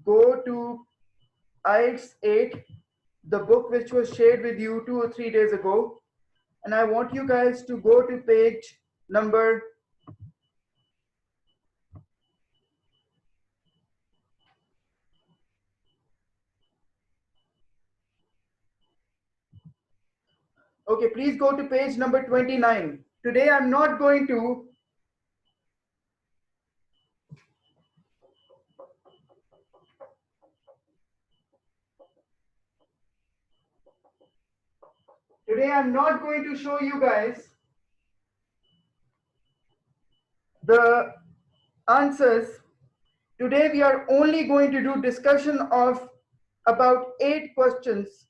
go to IELTS 8, the book which was shared with you 2 or 3 days ago, and I want you guys to go to page number Okay, please go to page number 29. Today I'm not going to show you guys the answers. Today we are only going to do discussion of about 8 questions.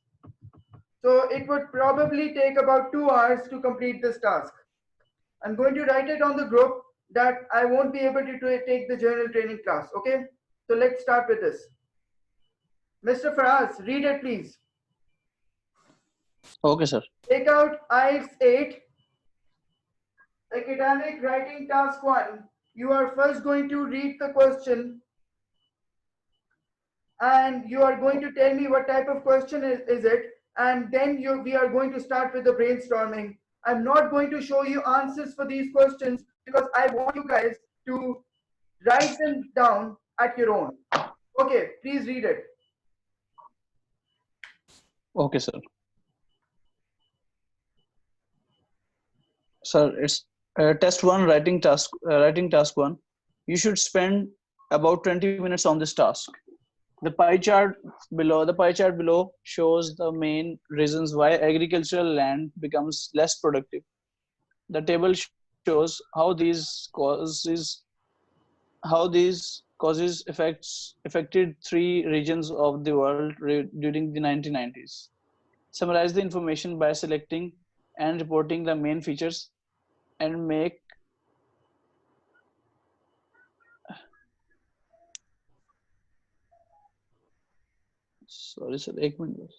So it would probably take about 2 hours to complete this task. I'm going to write it on the group that I won't be able to take the general training class. Okay, so let's start with this. Mr. Faraz, read it please. Okay, sir. Take out IELTS 8, academic writing task 1. You are first going to read the question and you are going to tell me what type of question is it, and then we are going to start with the brainstorming. I'm not going to show you answers for these questions because I want you guys to write them down at your own. Okay, please read it. Okay, sir. Sir, it's test 1, writing task 1. You should spend about 20 minutes on this task. The pie chart below shows the main reasons why agricultural land becomes less productive. The table shows how these causes affected 3 regions of the world during the 1990s. Summarize the information by selecting and reporting the main features and make sorry sir, 1 minute.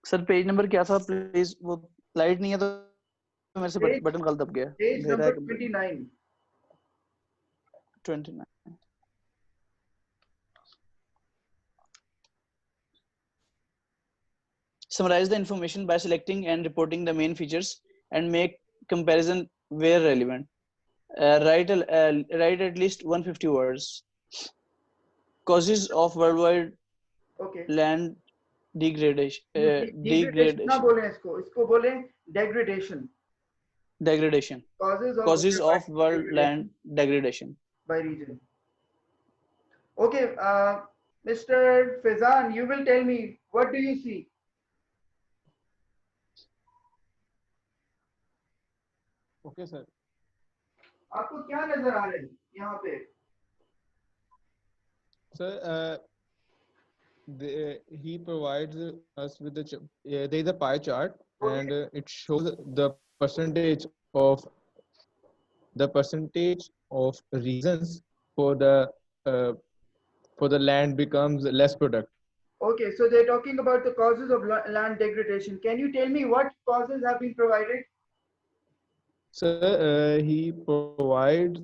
Sir page number क्या था please? वो light नहीं है तो मेरे से button गलत दब गया. Page number 29. 29. Summarize the information by selecting and reporting the main features and make comparison where relevant. Write at least 150 words. Causes of worldwide land degradation. Degradation ना बोलें इसको बोलें degradation. Degradation. Causes of world land degradation by region. Okay, Mr. Fezan, you will tell me, what do you see? Okay, sir. आपको क्या नजर आ रहा है यहाँ पे? Sir, he provides us with there is a pie chart, and it shows the percentage of reasons for the land becomes less productive. Okay, so they're talking about the causes of land degradation. Can you tell me what causes have been provided? Sir, he provides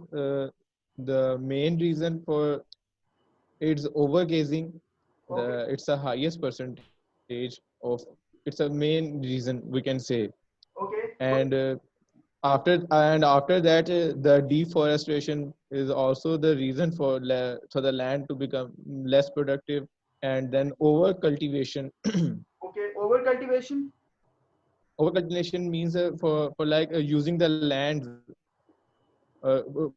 the main reason for it's overgazing. It's the highest percentage of. It's a main reason we can say. Okay. And after that, the deforestation is also the reason for the land to become less productive, and then over cultivation. Okay, over cultivation. Over cultivation means for like using the land for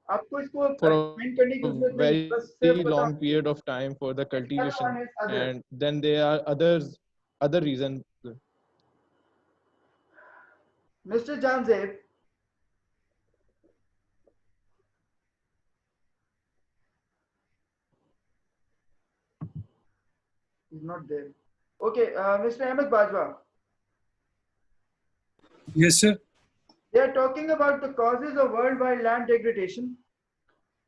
a very long period of time for the cultivation, and then there are other reasons. Mr. Janzeb, he's not there. Okay, Mr. Ahmed Bajwa. Yes, sir. They are talking about the causes of worldwide land degradation.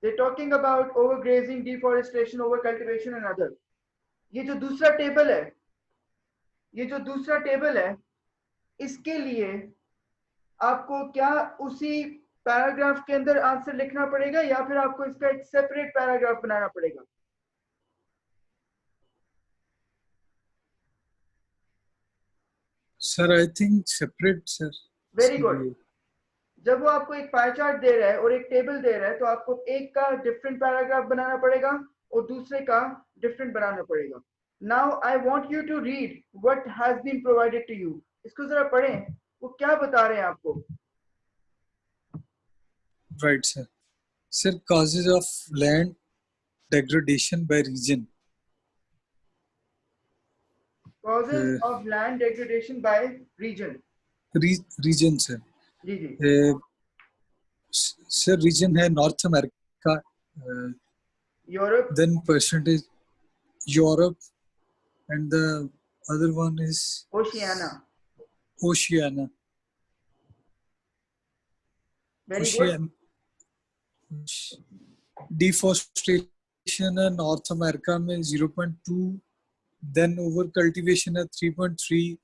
They're talking about overgrazing, deforestation, overcultivation and other. ये जो दूसरा table है, ये जो दूसरा table है, इसके लिए आपको क्या उसी पैराग्राफ के अंदर आंसर लिखना पड़ेगा या फिर आपको इसका एक सेपरेट पैराग्राफ बनाना पड़ेगा? Sir I think separate sir. Very good. जब वो आपको एक पाई चार्ट दे रहा है और एक टेबल दे रहा है, तो आपको एक का डिफरेंट पैराग्राफ बनाना पड़ेगा और दूसरे का डिफरेंट बनाना पड़ेगा। Now I want you to read what has been provided to you. इसको जरा पढ़ें, वो क्या बता रहे हैं आपको। Right sir. Sir causes of land degradation by region. Causes of land degradation by region. Region sir. जी जी। सर region है North America, Europe, then percentage Europe, and the other one is Oceania. Oceania. Very good. Ocean. Deforestation है North America में 0.2, then over cultivation है 3.3,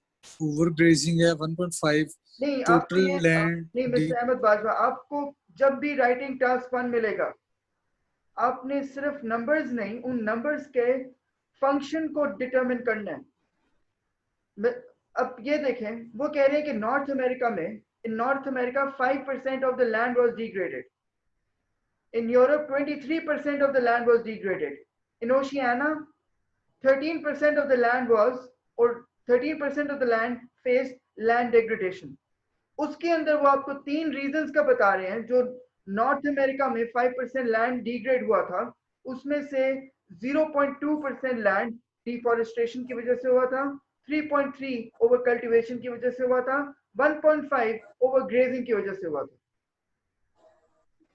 overgrazing है 1.5, नहीं, आपको total ये land नहीं मिस्टर अहमद बाजवा, आपको जब भी राइटिंग टास्क 1 मिलेगा, आपने सिर्फ नंबर्स नहीं, उन नंबर्स के फंक्शन को डिटरमिन करना है। अब ये देखें, वो कह रहे हैं कि नॉर्थ अमेरिका में, in North America 5% of the land was degraded, in Europe 23% of the land was degraded, in Oceania 13% of the land was, और 13% of the land face land degradation. उसके अंदर वो आपको 3 रीजंस का बता रहे हैं। जो नॉर्थ अमेरिका में 5% लैंड डिग्रेड हुआ था, उसमें से 0.2% लैंड डिफॉरेस्टेशन की वजह से हुआ था, 3.3 ओवर कल्टीवेशन की वजह से हुआ था, 1.5 ओवर ग्रेजिंग की वजह से हुआ था।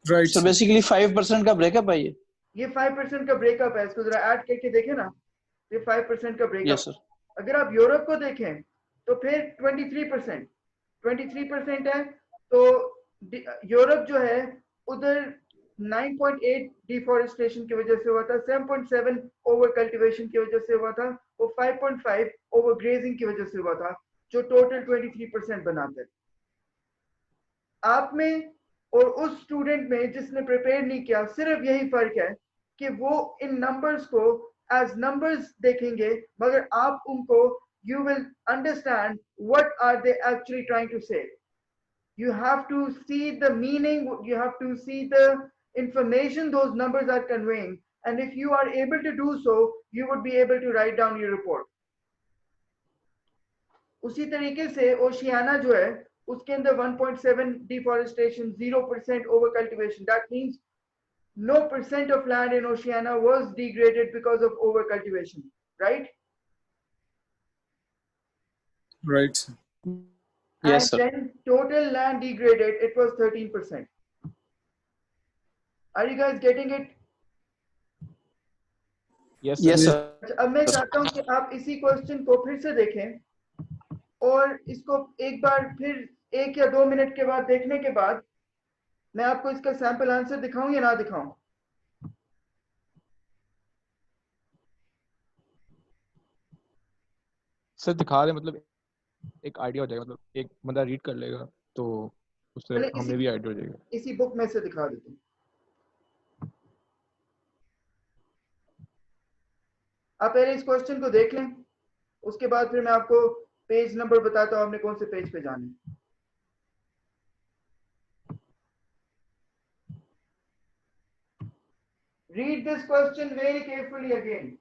right So sir. basically 5% का ब्रेकअप है ये। ये 5% का ब्रेकअप है। इसको जरा ऐड करके देखें ना, ये 5% का ब्रेकअप। Yes sir. अगर आप यूरोप को देखें तो फिर 23% है। तो यूरोप जो है उधर 9.8 डिफॉरेस्टेशन की वजह से हुआ था, 7.7 ओवर कल्टीवेशन की वजह से हुआ था, और 5.5 ओवर ग्रेजिंग की वजह से हुआ था, जो टोटल 23% बनाता है। आप में और उस स्टूडेंट में जिसने प्रिपेयर नहीं किया, सिर्फ यही फर्क है कि वो इन नंबर्स को एज नंबर्स देखेंगे, मगर आप उनको you will understand what are they actually trying to say. You have to see the meaning, you have to see the information those numbers are conveying, and if you are able to do so, you would be able to write down your report. उसी तरीके से Oceania जो है, उसके अंदर 1.7 deforestation, 0% over cultivation. That means no percent of land in Oceania was degraded because of over cultivation, right? Right sir. Yes And sir. then total land degraded, it was 13%. Are you guys getting it? Yes sir. Yes sir. अच्छा, अब मैं चाहता हूं कि आप इसी question को फिर से देखें और इसको एक बार फिर 1 या 2 मिनट के बाद देखने के बाद मैं आपको इसका सैंपल आंसर दिखाऊं या ना दिखाऊं? सर दिखा रहे, मतलब एक आइडिया हो जाएगा, मतलब एक बंदा रीड कर लेगा तो उससे चलिए हमें भी आइडिया हो जाएगा। इसी बुक में से दिखा देते हैं। आप पहले इस क्वेश्चन को देख लें, उसके बाद फिर मैं आपको पेज नंबर बताता हूं, आपने कौन से पेज पे जाना है। Read this question very carefully again.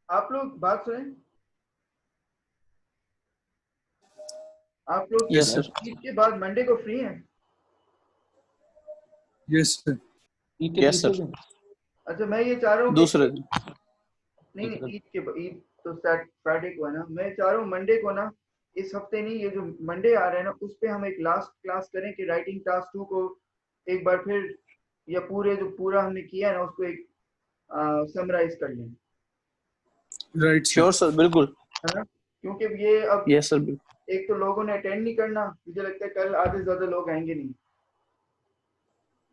आप लोग बात सुने, आप लोग Yes sir. ईद के बाद मंडे को फ्री हैं? Yes, sir. ईद के Yes, दूसरे sir. दिन? अच्छा मैं ये चाह रहा हूँ कि दूसरे दिन. नहीं नहीं, ईद तो फ्राइडे को है ना, मैं चाह रहा हूँ मंडे को ना, इस हफ्ते नहीं, ये जो मंडे आ रहा है ना, उस पे हम एक लास्ट क्लास करें कि राइटिंग टास्क 2 को एक बार फिर, या पूरे जो पूरा हमने किया है ना उसको एक समराइज कर लें, Right, sir. Sure, sir. बिल्कुल. है ना, क्योंकि ये अब Yes, sir. बिल्कुल. एक तो लोगों ने अटेंड नहीं करना, मुझे लगता है कल आधे से ज्यादा लोग आएंगे नहीं,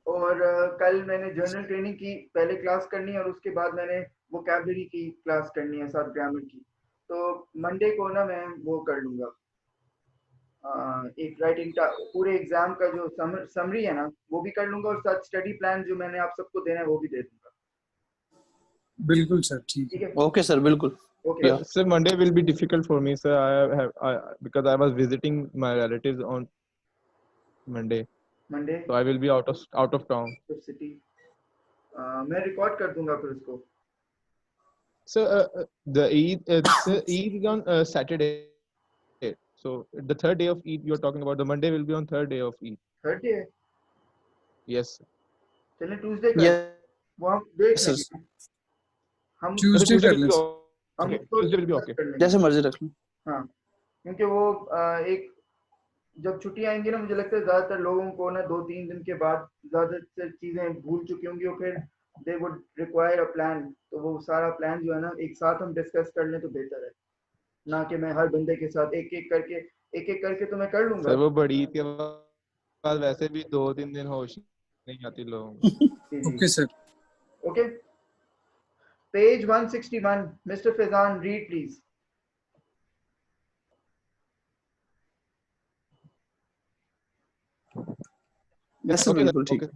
और कल मैंने जर्नल ट्रेनिंग की, पहले क्लास करनी है और उसके बाद मैंने वोकैबुलरी की क्लास करनी है साथ ग्रामर की, तो मंडे को ना मैं वो कर लूंगा, एक राइटिंग पूरे एग्जाम का जो समरी है ना वो भी कर लूंगा, और साथ स्टडी प्लान जो मैंने आप सबको देना है वो भी दे दूंगा, बिल्कुल सर, ठीक ठीक है. है? Okay, sir. बिल्कुल. Okay Yeah. Sir, Monday will be difficult for me, sir. Because I was visiting my relatives on Monday, Monday so I will be out of town. City, मैं रिकॉर्ड कर दूंगा फिर उसको, So the Eid is on Saturday. So the third day of Eid you're talking about. The Monday will be on third day of Eid. Thursday है, Yes. चलें Tuesday कर, Yes, वो हम देख sir. लेंगे, हम The Tuesday Tuesday कर will लें be sir. हम okay. उसको Tuesday will be discuss okay. कर लेंगे, जैसे मर्जी रख लो. हाँ, क्योंकि वो एक जब छुट्टी आएंगी ना, मुझे लगता है ज्यादातर लोगों को ना 2-3 दिन के बाद ज्यादातर चीजें भूल चुकी होंगी, और फिर they would require a plan, तो वो सारा प्लान जो है ना एक साथ हम डिस्कस कर लें तो बेहतर है, ना कि मैं हर बंदे के साथ एक एक करके तो मैं कर लूंगा। सर वो बड़ी ईद के बाद वैसे भी 2-3 दिन होश नहीं आती लोगों को। जी जी Okay sir. Okay, page 161, mister Faizan read please. Yes, sir. Okay, sir. बिल्कुल ठीक. Okay.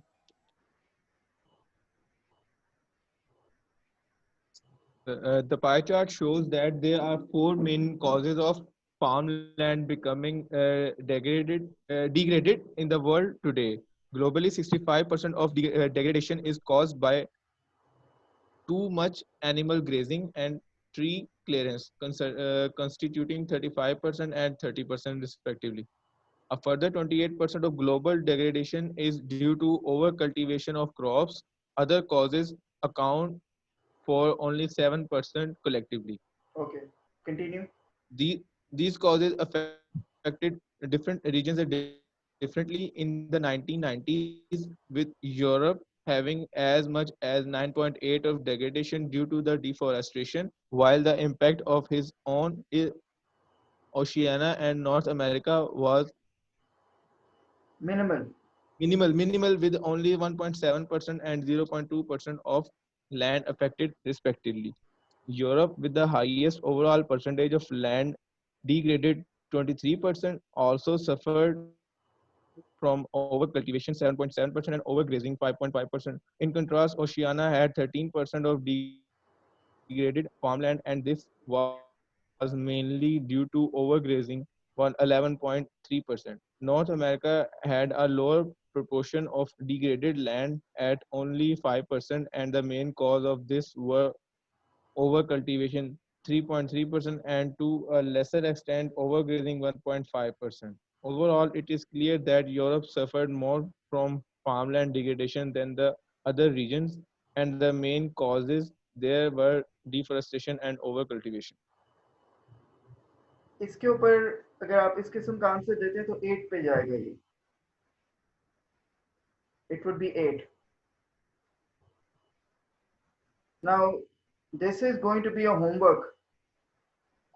The pie chart shows that there are 4 main causes of farmland becoming degraded in the world today. Globally, 65% of degradation is caused by too much animal grazing and tree clearance, constituting 35% and 30% respectively. A further 28% of global degradation is due to overcultivation of crops. Other causes account for only 7% collectively. Okay continue. The, these causes affected different regions differently in the 1990s, with Europe having as much as 9.8 of degradation due to the deforestation, while the impact of his own Oceania and North America was minimal. minimal with only 1.7% and 0.2% of land affected respectively. Europe, with the highest overall percentage of land degraded 23%, also suffered from overcultivation 7.7% and overgrazing 5.5%. In contrast, Oceania had 13% of degraded farmland, and this was mainly due to overgrazing 11.3%. North America had a lower proportion of degraded land at only 5%, and the main cause of this were overcultivation 3.3% and to a lesser extent overgrazing 1.5%. Overall, it is clear that Europe suffered more from farmland degradation than the other regions, and the main causes there were deforestation and overcultivation. इसके ऊपर अगर आप इस किस्म का answer देते हैं तो 8 पे जाएगा ये, it would be 8. Now this is going to be a homework.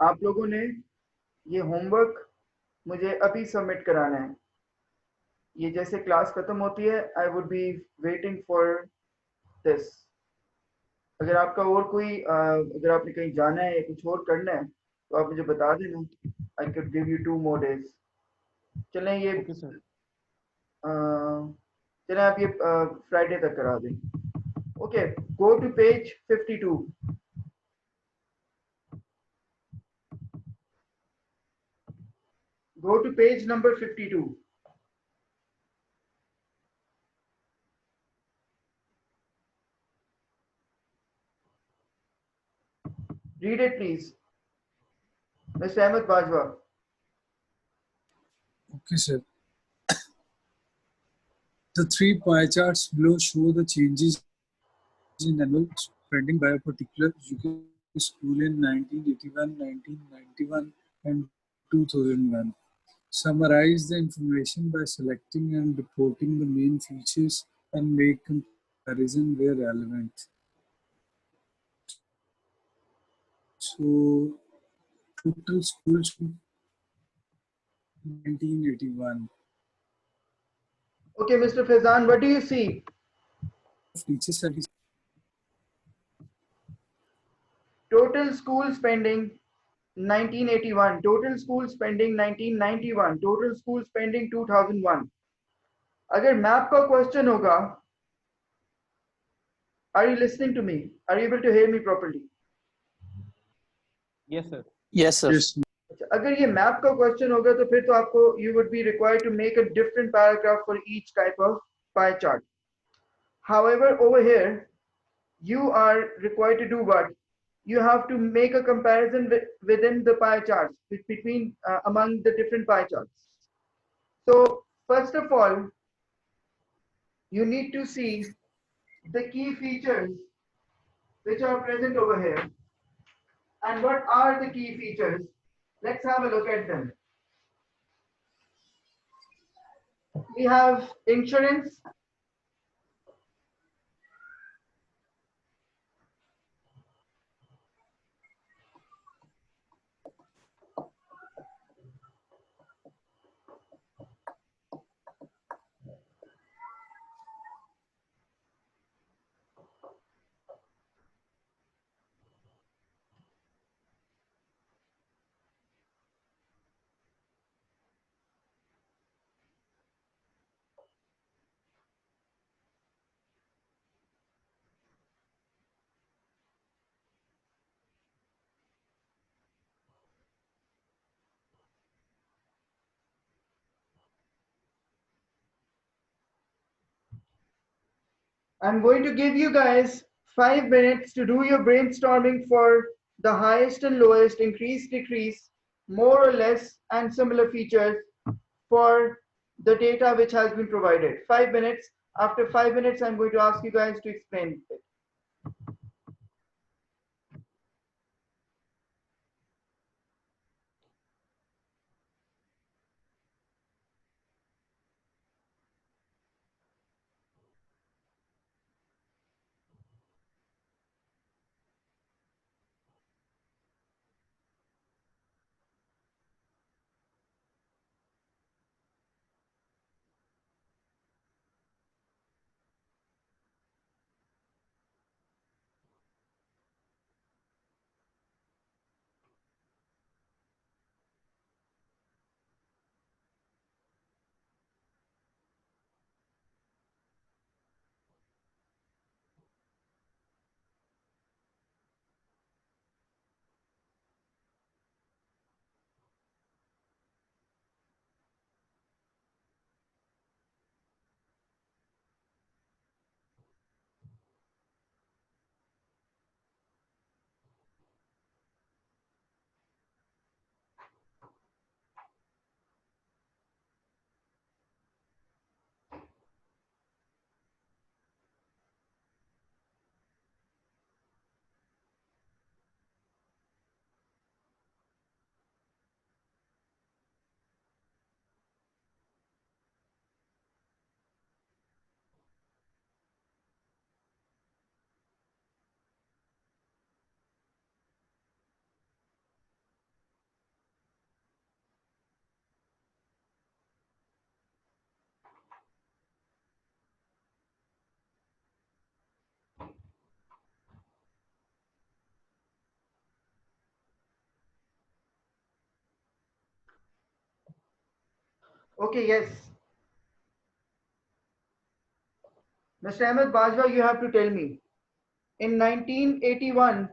आप लोगों ने ये होमवर्क मुझे अभी सबमिट कराना है, ये जैसे क्लास खत्म होती है I would be waiting for this. अगर आपका और कोई अगर आपने कहीं जाना है या कुछ और करना है तो आप मुझे बता देना, I can give you 2 more days। चलें ये Okay, sir. चलें आप ये फ्राइडे तक करा दें। Okay, go to page 52। Go to page number 52. Read it, please. Mr. Ahmed Bajwa. Okay sir. The three pie charts below show the changes in annual spending by a particular education school in 1981, 1991, and 2001. Summarize the information by selecting and reporting the main features and make comparison where relevant. So, total school spending 1981 Okay, Mr. Faizan, what do you see? of teacher service. Total school spending 1981, total school spending 1991, total school spending 2001. अगर map का question होगा, are you listening to me? Are you able to hear me properly? Yes, sir. Yes, sir. Yes. अगर ये map का question होगा तो फिर तो आपको you would be required to make a different paragraph for each type of pie chart. However, over here, you are required to do what? You have to make a comparison within the pie charts between among the different pie charts. So first of all, you need to see the key features which are present over here. And what are the key features? Let's have a look at them. We have insurance, I'm going to give you guys 5 minutes to do your brainstorming for the highest and lowest, increase, decrease, more or less, and similar features for the data which has been provided. 5 minutes. After 5 minutes, I'm going to ask you guys to explain it. Okay, yes. Mr. Ahmed Bajwa, you have to tell me. In 1981,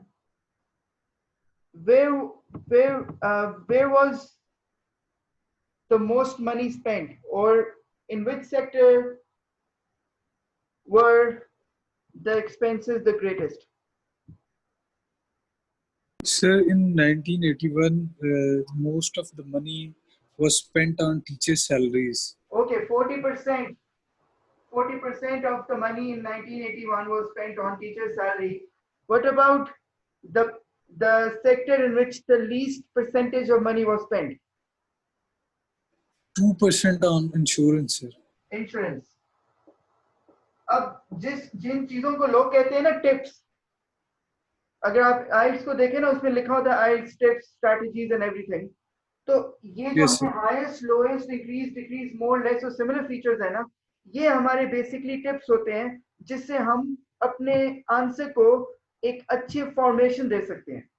where where was the most money spent, or in which sector were the expenses the greatest? Sir, in 1981, most of the money was spent on teacher salaries. Okay, 40%. 40% of the money in 1981 was spent on teacher salary. What about the sector in which the least percentage of money was spent? 2% on insurance, sir. Insurance. अब जिन चीजों को लोग कहते हैं ना tips, अगर आप आइल्स को देखें ना उसमें लिखा होता है आइल्स टिप्स स्ट्रेटजीज एंड एवरीथिंग, तो ये जो Yes, sir. Highest lowest increase decrease more less और सिमिलर फीचर्स है ना, ये हमारे बेसिकली टिप्स होते हैं जिससे हम अपने आंसर को एक अच्छी फॉर्मेशन दे सकते हैं.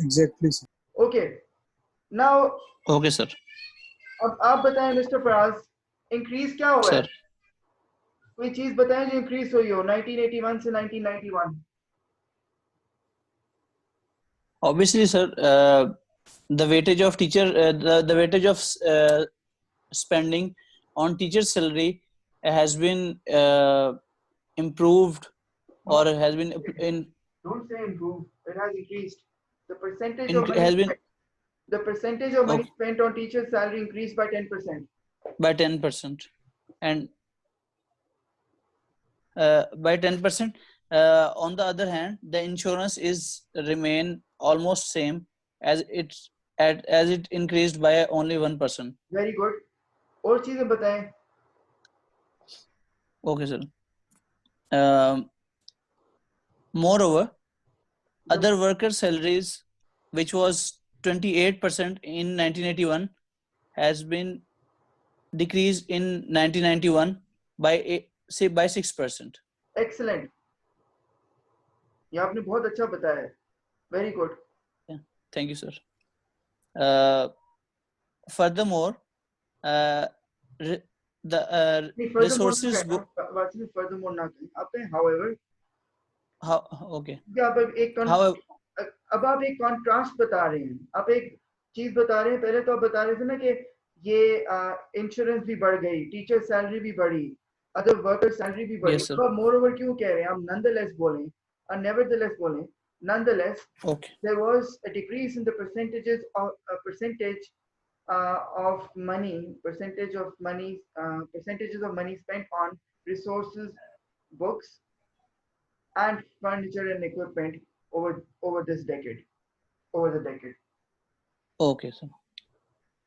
Exactly, sir. Okay, now Okay, sir. अब आप बताएं मिस्टर फराज, इंक्रीज क्या हुआ है? Sir. कोई चीज बताएं जो इंक्रीज हुई हो 1981 से 1991. Obviously, sir, the weightage of teacher, the weightage of spending on teacher salary has been improved or has been Don't say improve. It has increased. The percentage of money has been spent, the percentage of money Okay. spent on teacher salary increased by 10%. by 10%, and by 10%. On the other hand, the insurance is remain almost same as it increased by only 1%. Very good. और चीजें बताएं. Okay, sir. Moreover, other worker salaries, which was 28% in 1981, has been decreased in 1991 by 6%. Excellent. ये आपने बहुत अच्छा बताया है. Very good. Thank you, sir. Furthermore, the नहीं, furthermore resources ना कहना, बात में furthermore ना कहें. आप कहें however. okay. क्या आप However, अब आप एक कॉन्ट्रास्ट बता रहे हैं, आप एक चीज बता रहे हैं. पहले तो आप बता रहे थे ना कि ये इंश्योरेंस भी बढ़ गई, टीचर सैलरी भी बढ़ी, अदर वर्कर सैलरी भी बढ़ी. Yes, sir. तो आप मोर ओवर क्यों कह रहे हैं? आप नॉनदलेस बोलें और नेवरदलेस बोलें. Nonetheless, okay. there was a decrease in the percentage of money, percentages of money spent on resources, books, and furniture and equipment over the decade. Okay, sir.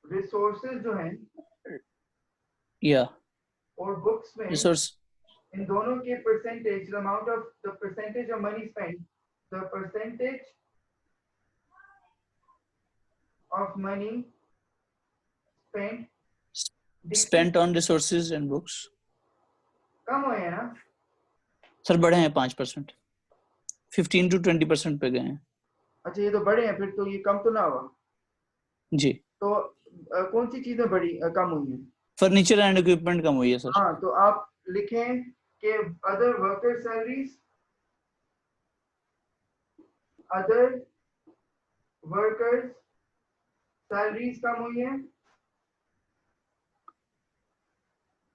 Resources जो हैं Yeah. और books में Resource. इन दोनों के percentage, the percentage of money spent, the percentage of money spent on resources and books. कम हुए हैं ना? Sir बढ़े हैं 5%, 15 to 20% पे गए हैं. अच्छा, ये तो बड़े हैं, फिर तो ये कम तो ना हुआ. जी. तो कौन सी चीजें बड़ी कम हुई हैं? फर्नीचर एंड इक्विपमेंट कम हुई है सर. हाँ, तो आप लिखें कि other worker salaries, other workers salaries कम हुई हैं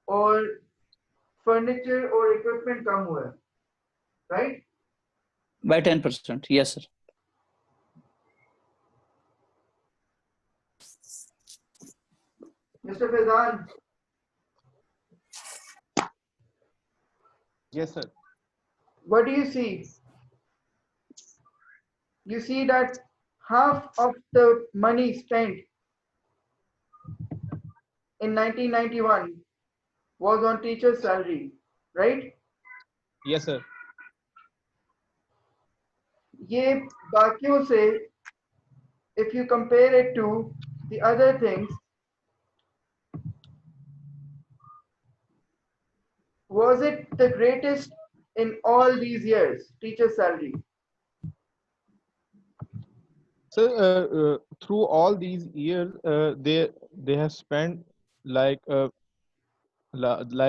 और फर्नीचर और इक्विपमेंट कम हुआ है, right? By 10%. Yes, sir. Mr. Faizan, Yes, sir. what do you see? You see that half of the money spent in 1991 was on teacher's salary, right? Yes, sir. ये बाकियों से, if you compare it to the other things, was it the greatest in all these years, teacher's salary? So through all these years, they have spent like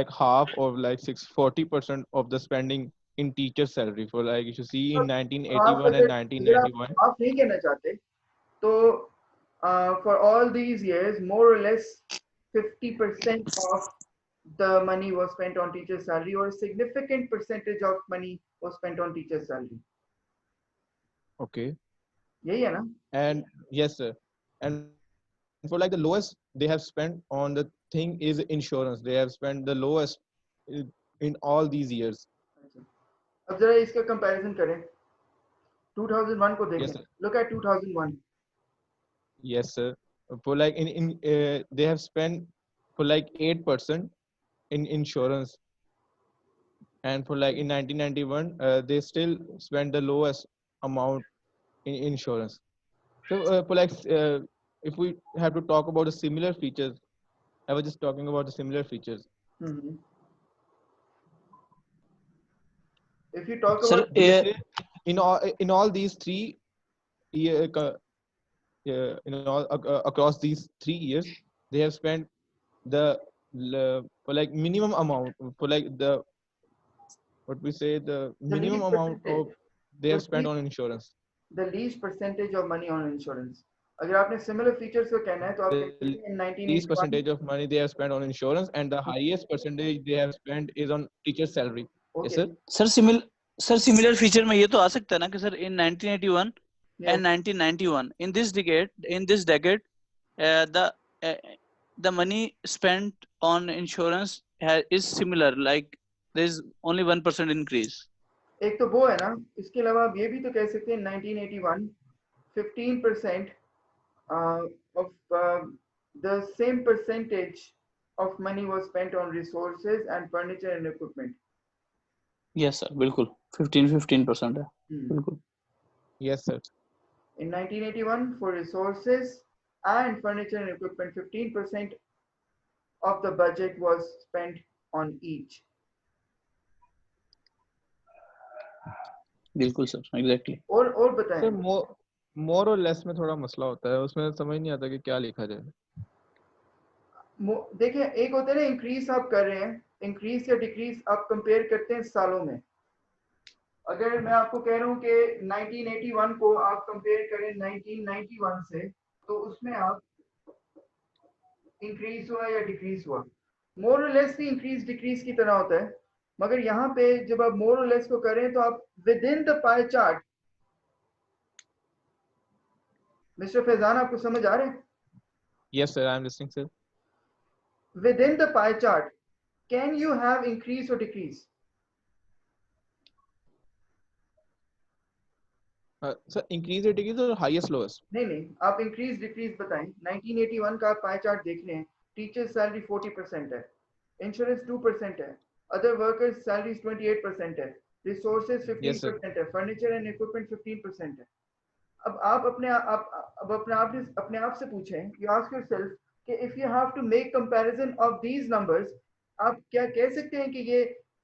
half or like 40% of the spending in teacher salary. For like if you see in 1981 and 1991. आप नहीं कहना चाहते तो for all these years, more or less 50% of the money was spent on teacher's salary, or a significant percentage of money was spent on teacher's salary. Okay. यही है ना? And yes, sir. And for like the lowest they have spent on the thing is insurance. They have spent the lowest in all these years. अब जरा इसका comparison करें 2001 को Yes, देखें. sir. Look at 2001. Yes, sir. For like they have spent for like 8% in insurance, and for like in 1991, they still spent the lowest amount in insurance. So for like if we have to talk about the similar features, I was just talking about the similar features. Mhm. If you talk Sir, about In all these 3 year, across these 3 years, they have spent for like minimum amount, for like the what we say the the minimum least amount of percentage, they have the spent least, on insurance. the least percentage of money on insurance. अगर आपने similar features को कहना है तो आप कह सकते हैं in Least 1981. percentage of money they have spent on insurance, and the highest percentage they have spent is on teacher salary. Yes, Okay. sir. Sir similar feature में ये तो आ सकता है ना कि sir in 1981 Yes. and 1991 in this decade the money spent on insurance is similar, like there is only 1% increase. एक तो वो है ना, इसके अलावा आप ये भी तो कह सकते हैं 1981 15% of the same percentage of money was spent on resources and furniture and equipment. Yes sir, बिल्कुल 15% है बिल्कुल. Yes, sir. In 1981 for resources and furniture and equipment 15% of the budget was spent on each. बिल्कुल sir, exactly. और बताएं. Sir, more or less में थोड़ा मसला होता है, उसमें समझ नहीं आता कि क्या लिखा जाए. देखिए एक होता है ना इंक्रीज आप कर रहे हैं, इंक्रीज या डिक्रीज आप कंपेयर करते हैं सालों में. अगर मैं आपको कह रहा हूं कि 1981 को आप कंपेयर करें 1991 से, तो उसमें आप इंक्रीज हुआ या डिक्रीज हुआ, मोर और लेस भी इंक्रीज डिक्रीज की तरह होता है. मगर यहाँ पे जब आप मोर और लेस को करें तो आप with in the pie chart. Mister Faizan आपको समझ आ रहे हैं? Yes, sir, I am listening, sir. Within the pie chart, can you have increase or decrease? Sir, increase or decrease or highest lowest? नहीं, आप इंक्रीज डिक्रीज बताएं. 1981 का आप pie chart देख रहे हैं, टीचर सैलरी 40% है, इंश्योरेंस 2% है, अदर वर्कर्स सैलरी 28% है, रिसोर्सेज 15% है, फर्नीचर एंड इक्विपमेंट 15% है. अब आप अपने आप से पूछें, you ask yourself कि if you have to make comparison of these numbers, आप क्या कह सकते हैं कि ये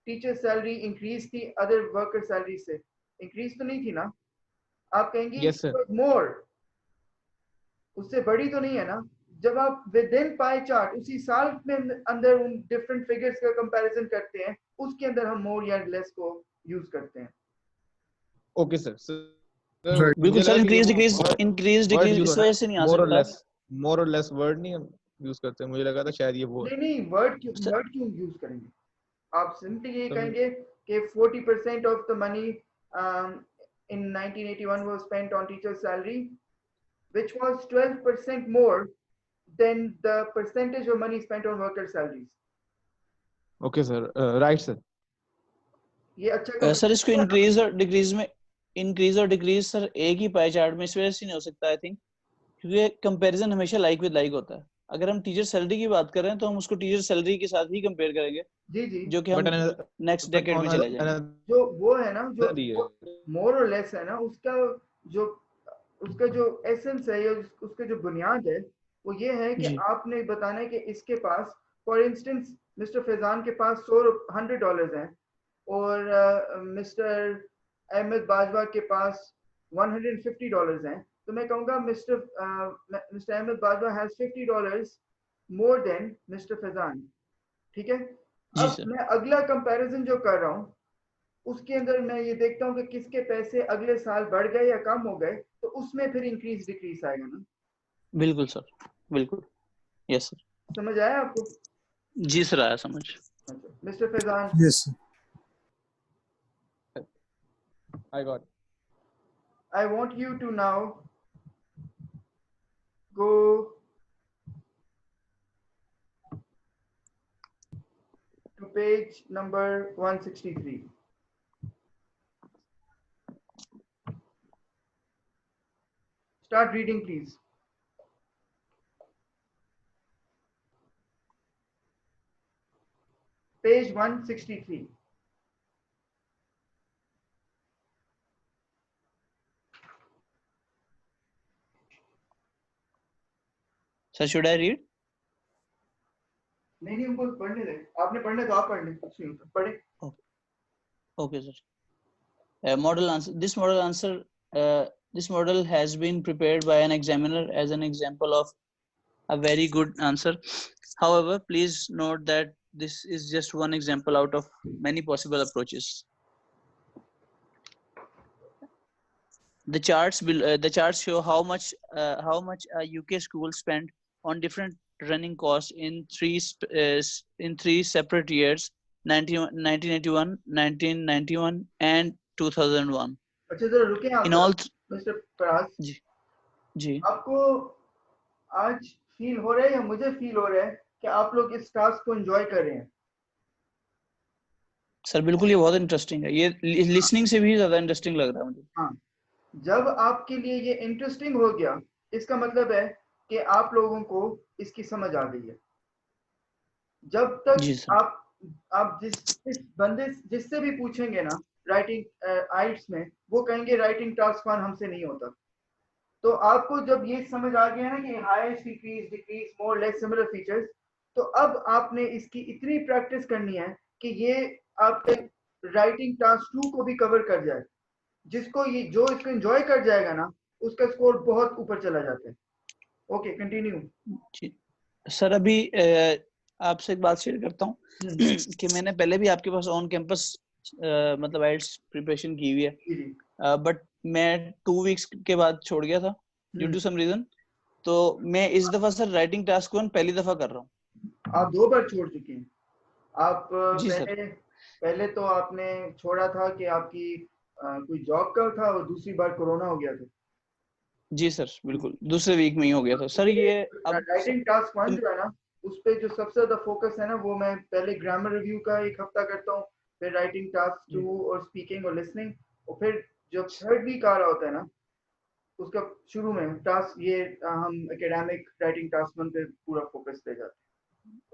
टीचर सैलरी इंक्रीज थी अदर वर्कर सैलरी से? इंक्रीज तो नहीं थी ना. आप कहेंगे Yes, sir. मोर, उससे बड़ी तो नहीं है ना. जब आप विद इन पाई चार्ट उसी साल में अंदर उन डिफरेंट फिगर्स का कंपैरिजन करते हैं, उसके अंदर हम मोर या लेस को यूज करते हैं. Okay, sir. Right. बिल्कुल सर, इंक्रीज डिक्रीज इस वजह से नहीं आ more or सकता. less, more or less word नहीं हम यूज करते हैं. मुझे लगा था शायद ये वो है. नहीं वर्ड क्यों यूज करेंगे? आप सिंपली ये तो- कहेंगे कि 40% of the money in 1981 was spent on teacher salary, which was 12% more than the percentage of money spent on worker salaries. Okay, sir. Right, sir. ये अच्छा सर इसको इंक्रीज और डिक्रीज सर एक ही पाई चार्ट में इस वजह से नहीं हो सकता आई थिंक, क्योंकि कंपैरिजन हमेशा लाइक विद लाइक होता है. अगर हम टीचर सैलरी की बात कर रहे हैं तो हम उसको टीचर सैलरी के साथ ही कंपेयर करेंगे, जी जो कि हम नेक्स्ट डेकेड में चले जाएंगे. जो वो है ना, जो मोर और लेस है ना, उसका जो एसेंस है या उसका जो बुनियाद है वो ये है कि आपने बताना है कि इसके पास फॉर इंस्टेंस मिस्टर फैजान के पास $100 हैं और मिस्टर अहमद बाजवा के पास $150 हैं, तो मैं कहूँगा mister Ahmad Bajwa has $50 more than mister Faizan. ठीक है. अब मैं अगला कंपैरिजन जो कर रहा हूँ उसके अंदर मैं ये देखता हूँ कि किसके पैसे अगले साल बढ़ गए या कम हो गए, तो उसमें फिर इंक्रीज डिक्रीज आएगा ना. बिल्कुल सर, बिल्कुल. Yes sir. समझ आया आपको? जी सर, आया समझ. Mister Faizan. Yes, sir. I got. I want you to now go page number 163. Start reading, please. Page 163. Sir, should I read? नहीं उनको पढ़ने दे, आपने पढ़ने तो आप पढ़ लें, कुछ नहीं होता, पढ़े. Okay, sir. Model answer. This model has been prepared by an examiner as an example of a very good answer. However, please note that this is just one example out of many possible approaches. The charts show how much a UK school spent on different running costs in three separate years: 1981, 1991, and 2001. अच्छा जरा रुके आप In all, mister परास, जी आपको आज feel हो रहा है या मुझे फील हो रहा है कि आप लोग इस टास्क को एंजॉय कर रहे हैं? सर बिल्कुल, ये बहुत इंटरेस्टिंग है. ये लिसनिंग से भी ज्यादा इंटरेस्टिंग लग रहा है मुझे. हाँ, जब आपके लिए ये इंटरेस्टिंग हो गया, इसका मतलब है कि आप लोगों को इसकी समझ आ गई है. जब जी तक सर. आप जिस बंदे जिससे भी पूछेंगे ना राइटिंग आइट्स में, वो कहेंगे राइटिंग टास्क 1 हमसे नहीं होता. तो आपको जब ये समझ आ गया ना कि हाइस्ट, डिक्रीज, मोर, लेस, सिमिलर फीचर्स, तो अब आपने इसकी इतनी प्रैक्टिस करनी है कि ये आपके राइटिंग टास्क 2 को भी कवर कर जाए. जो इसको एंजॉय कर जाएगा ना, उसका स्कोर बहुत ऊपर चला जाता है. Okay, continue. जी सर, अभी आपसे एक बात शेयर करता हूँ कि मैंने पहले भी आपके पास ऑन कैंपस मतलब आइल्स प्रिपरेशन की हुई है, बट मैं 2 वीक्स के बाद छोड़ गया था ड्यू टू सम रीजन. तो मैं इस दफा सर राइटिंग टास्क 1 पहली दफा कर रहा हूँ. आप 2 बार छोड़ चुके हैं. आप जी सर. पहले तो आपने छोड़ा था कि आपकी कोई जॉब का था, और दूसरी बार कोरोना हो गया था. जी सर, बिल्कुल दूसरे वीक में ही हो गया था सर. ये अब राइटिंग टास्क 1 जो है ना, उस पे जो सबसे ज्यादा फोकस है ना, वो मैं पहले ग्रामर रिव्यू का 1 हफ्ता करता हूँ, फिर राइटिंग टास्क 2 और स्पीकिंग और लिसनिंग, और फिर जब थर्ड वीक आ रहा होता है ना, उसका शुरू में टास्क ये हम एकेडमिक राइटिंग टास्क 1 पे पूरा फोकस दे जाते हैं.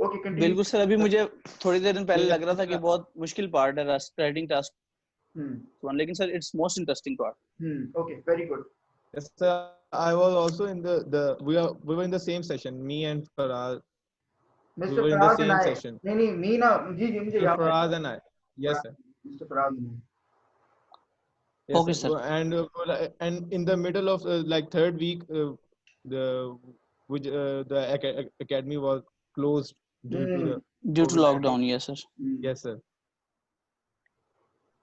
Okay, continue. बिल्कुल सर. अभी मुझे थोड़ी देर पहले लग रहा था कि Yeah. बहुत मुश्किल पार्ट है राइटिंग टास्क हम्म 1, लेकिन sir it's most interesting part. Okay, very good. Yes, sir. I was also in we were in the same session. Me and Faraz, we mister were in the Faraz same नाय, session. नहीं मीना, जी जी मुझे Mr. याद है. Faraz and I. Yes, sir. Mister Faraz नाय. Yes, Okay, sir. sir. And in the middle of like third week, the academy was closed due to the Due to COVID-19. lockdown, yes sir. Yes, sir.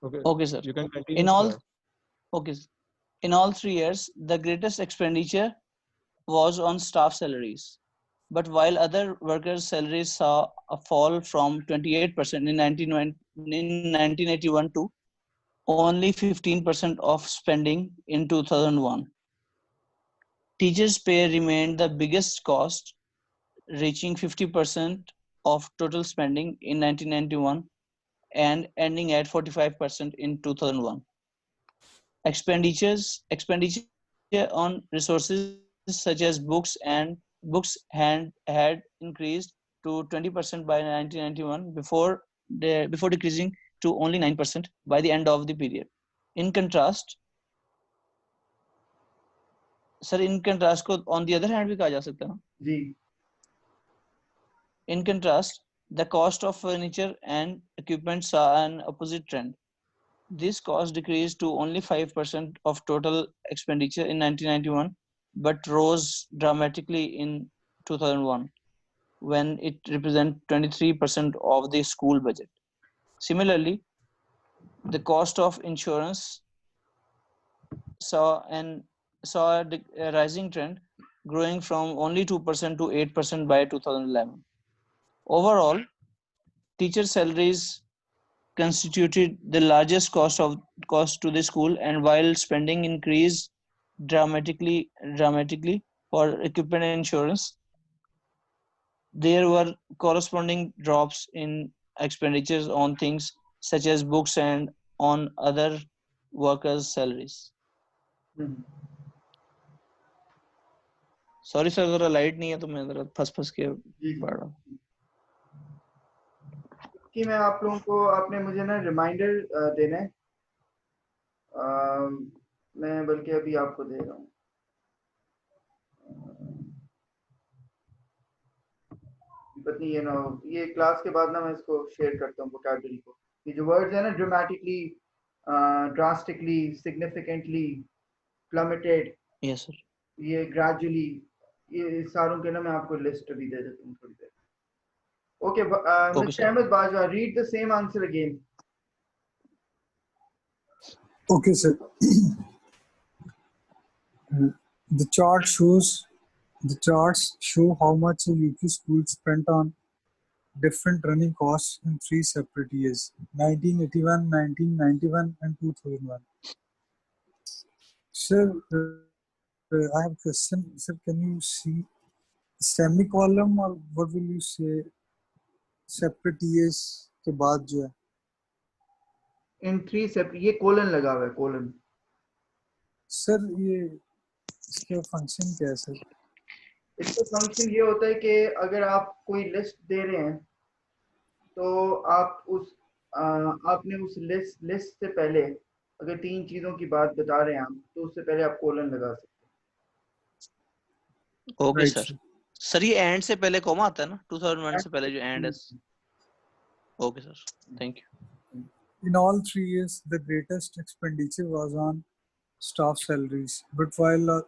Okay. Okay sir. You can continue. In all, sir. okay, in all 3 years, the greatest expenditure was on staff salaries. But while other workers' salaries saw a fall from 28% in 1981 to only 15% of spending in 2001. Teachers' pay remained the biggest cost, reaching 50% of total spending in 1991 and ending at 45% in 2001. Expenditure on resources such as books had increased to 20% by 1991 before decreasing to only 9% by the end of the period. In contrast, को on the other hand भी कहा जा सकता है ना? जी. In contrast, the cost of furniture and equipment saw an opposite trend. This cost decreased to only 5% of total expenditure in 1991, but rose dramatically in 2001, when it represented 23% of the school budget. Similarly, the cost of insurance saw a rising trend, growing from only 2% to 8% by 2011. Overall, teacher salaries constituted the largest cost to the school, and while spending increased dramatically for equipment and insurance, there were corresponding drops in expenditures on things such as books and on other workers' salaries. Sorry sir, अगर light नहीं है तो मैं जरा फंस के पढ़ रहा हूँ. कि मैं आप लोगों को, आपने मुझे ना रिमाइंडर देना है. मैं बल्कि अभी आपको दे रहा हूँ. पत्नी ये ना हो, ये क्लास के बाद ना मैं इसको शेयर करता हूँ वोकैबुलरी को. ये जो वर्ड्स है ना, dramatically, drastically, significantly, plummeted, yes sir. ये ग्रेजुअली, ये सारों के ना मैं आपको लिस्ट भी दे देता हूँ थोड़ी देर. Okay, Okay, mister sir. Ahmad Bajwa, read the same answer again. Okay, sir. The charts show how much a UK school spent on different running costs in 3 separate years: 1981, 1991, and 2001. Sir, I have a question. Sir, can you see semicolon or what will you say? Separate years के बाद जो है. इन 3 separate, ये colon लगा हुआ है, colon. Sir ये इसका फंक्शन क्या है सर? इसका फंक्शन ये होता है कि अगर आप कोई लिस्ट दे रहे हैं तो आप उस आपने उस लिस्ट से पहले अगर 3 चीजों की बात बता रहे हैं आप, तो उससे पहले आप कोलन लगा सकते हैं. Okay Right, sir. sir. Sir ये एंड से पहले कॉमा आता है ना, 2001 से पहले जो एंड है. Okay sir, thank you. In all 3 years, the greatest expenditure was on staff salaries, but while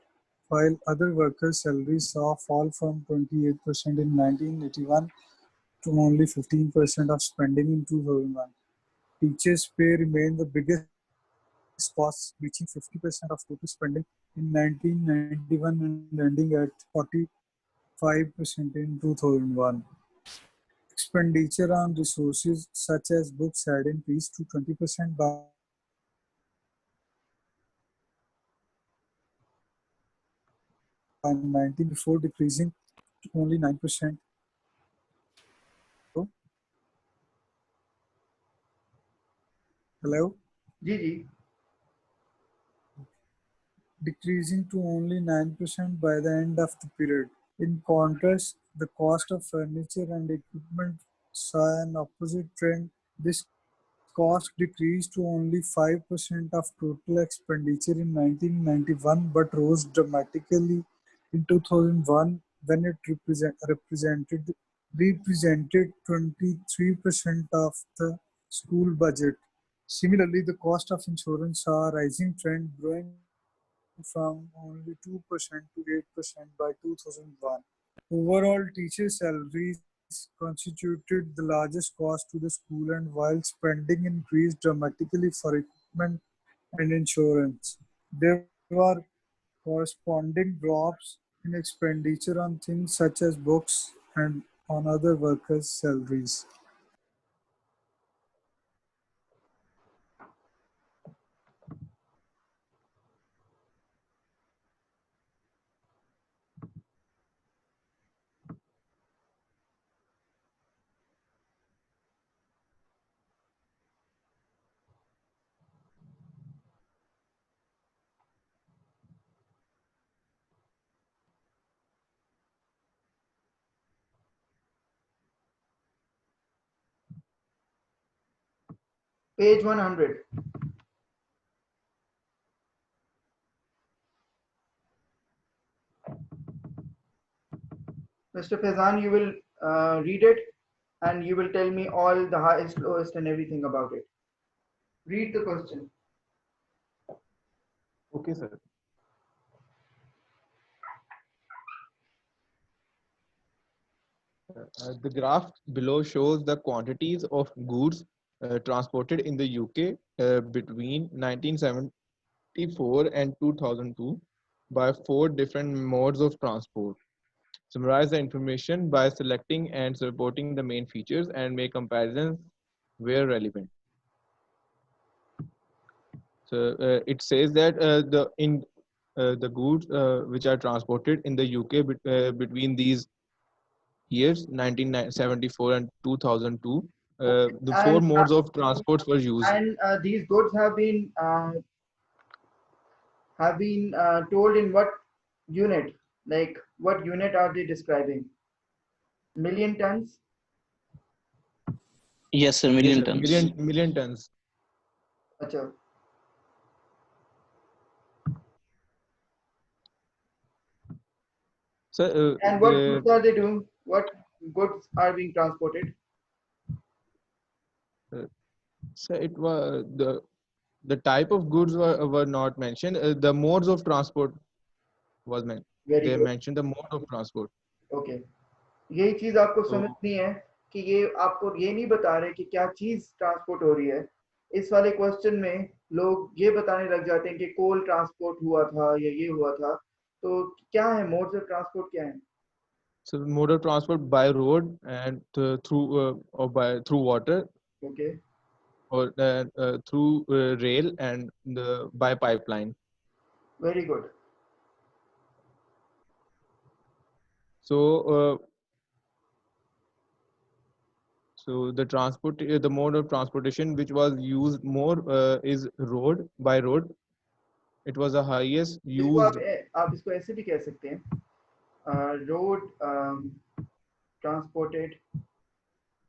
other workers' salaries saw a fall from 28% in 1981 to only 15% of spending in 2001. Teachers' pay remained the biggest cost, reaching 50% of total spending in 1991 and ending at 45% in 2001. Expenditure on resources such as books had increased to 20% by 19 before decreasing to only 9%. Hello? जी जी. Decreasing to only 9% by the end of the period. In contrast, the cost of furniture and equipment saw an opposite trend. This cost decreased to only 5% of total expenditure in 1991 but rose dramatically in 2001 when it represented 23% of the school budget. Similarly, the cost of insurance saw a rising trend, growing from only 2% to 8% by 2001. Overall, teacher salaries constituted the largest cost to the school, and while spending increased dramatically for equipment and insurance, there were corresponding drops in expenditure on things such as books and on other workers' salaries. Page 100. Mr. Faizan, you will read it and you will tell me all the highest, lowest, and everything about it. Read the question. Okay, sir. The graph below shows the quantities of goods transported in the UK between 1974 and 2002 by 4 different modes of transport. Summarize the information by selecting and supporting the main features and make comparisons where relevant. So it says that the goods which are transported in the UK between these years 1974 and 2002 The four And modes of transports were used. these goods have been told in what unit? Like what unit are they describing? Million tons? Yes, sir. Yes, Million sir. tons. Million tons. Acha. So And what goods are they doing? What goods are being transported? uh, so it was the type of goods were not mentioned. The modes of transport was meant. Very They good. mentioned the mode of transport. Okay, यही चीज आपको So समझनी है कि ये आपको ये नहीं बता रहे कि क्या चीज ट्रांसपोर्ट हो रही है। इस वाले क्वेश्चन में लोग ये बताने लग जाते हैं कि कोल ट्रांसपोर्ट हुआ था या ये हुआ था। तो क्या है मोड्स ऑफ ट्रांसपोर्ट क्या है? so mode of transport by road and through water okay, or through rail and by pipeline. Very good. So the mode of transportation which was used more is road by road. It was the highest इसको used. आप इसको ऐसे भी कह सकते हैं, road transported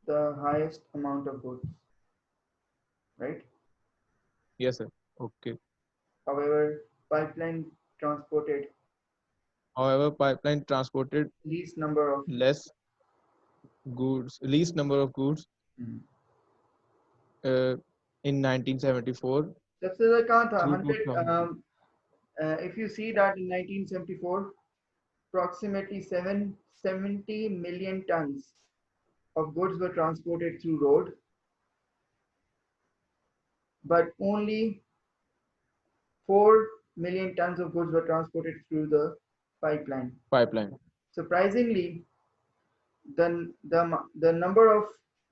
the highest amount of goods, right? Yes, sir. Okay. However, pipeline transported However, pipeline transported least number of least number of goods Hmm. in 1974 सबसे ज़्यादा कहाँ था? through 100. 2000. If you see that in 1974, approximately 770 million tons of goods were transported through road, but only 4 million tons of goods were transported through the pipeline. Pipeline. Surprisingly, the number of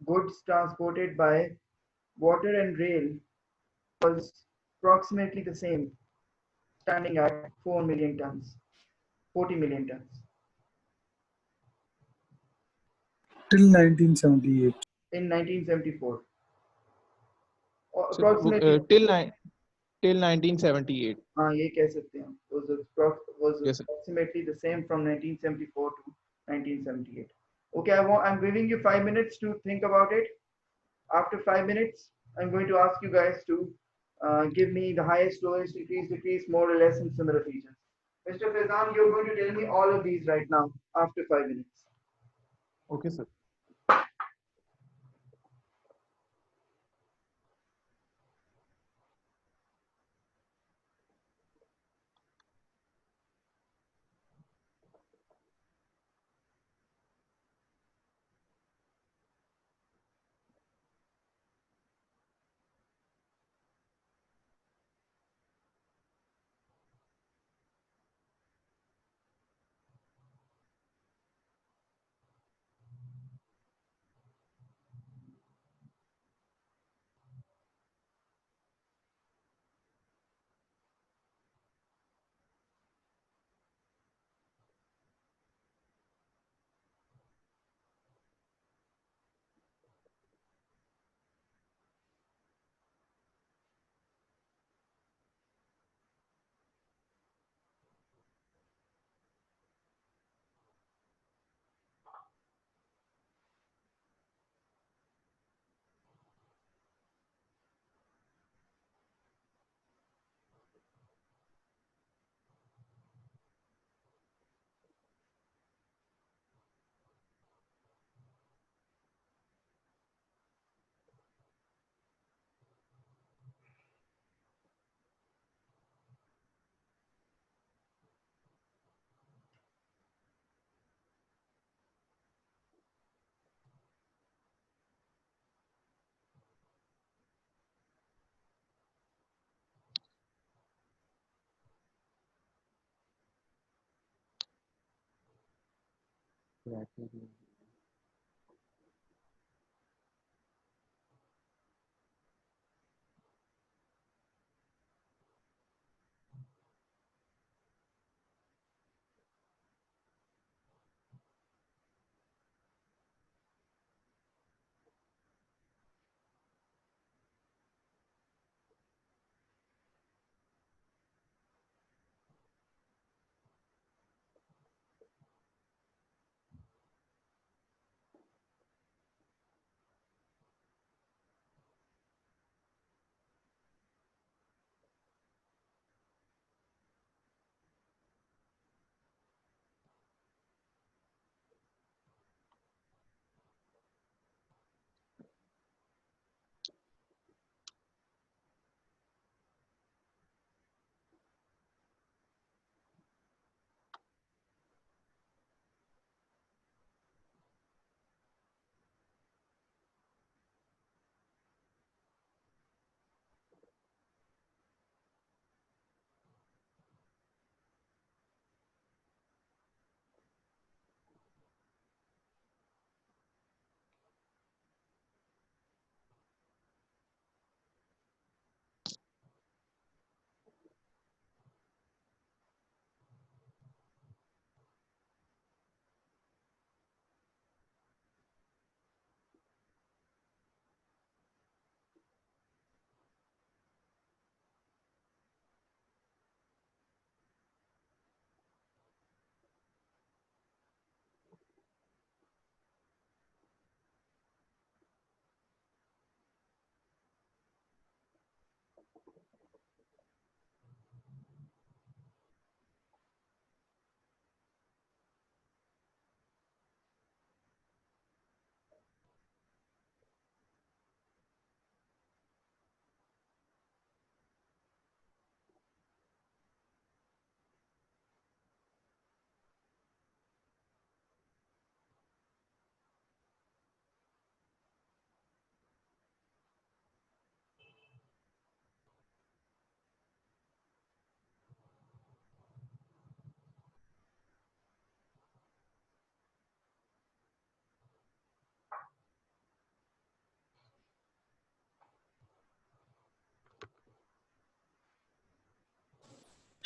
goods transported by water and rail was approximately the same, standing at 4 million tons, 40 million tons till 1978. in 1974. Or So approximately, till 1978. हाँ ये कह सकते हैं, was Yes, sir. approximately the same from 1974 to 1978. Okay, I'm giving you 5 minutes to think about it. After 5 minutes, I'm going to ask you guys to give me the highest, lowest, decrease, more or less, and similar features. Mr. Faizan, you're going to tell me all of these right now after 5 minutes. Okay, sir.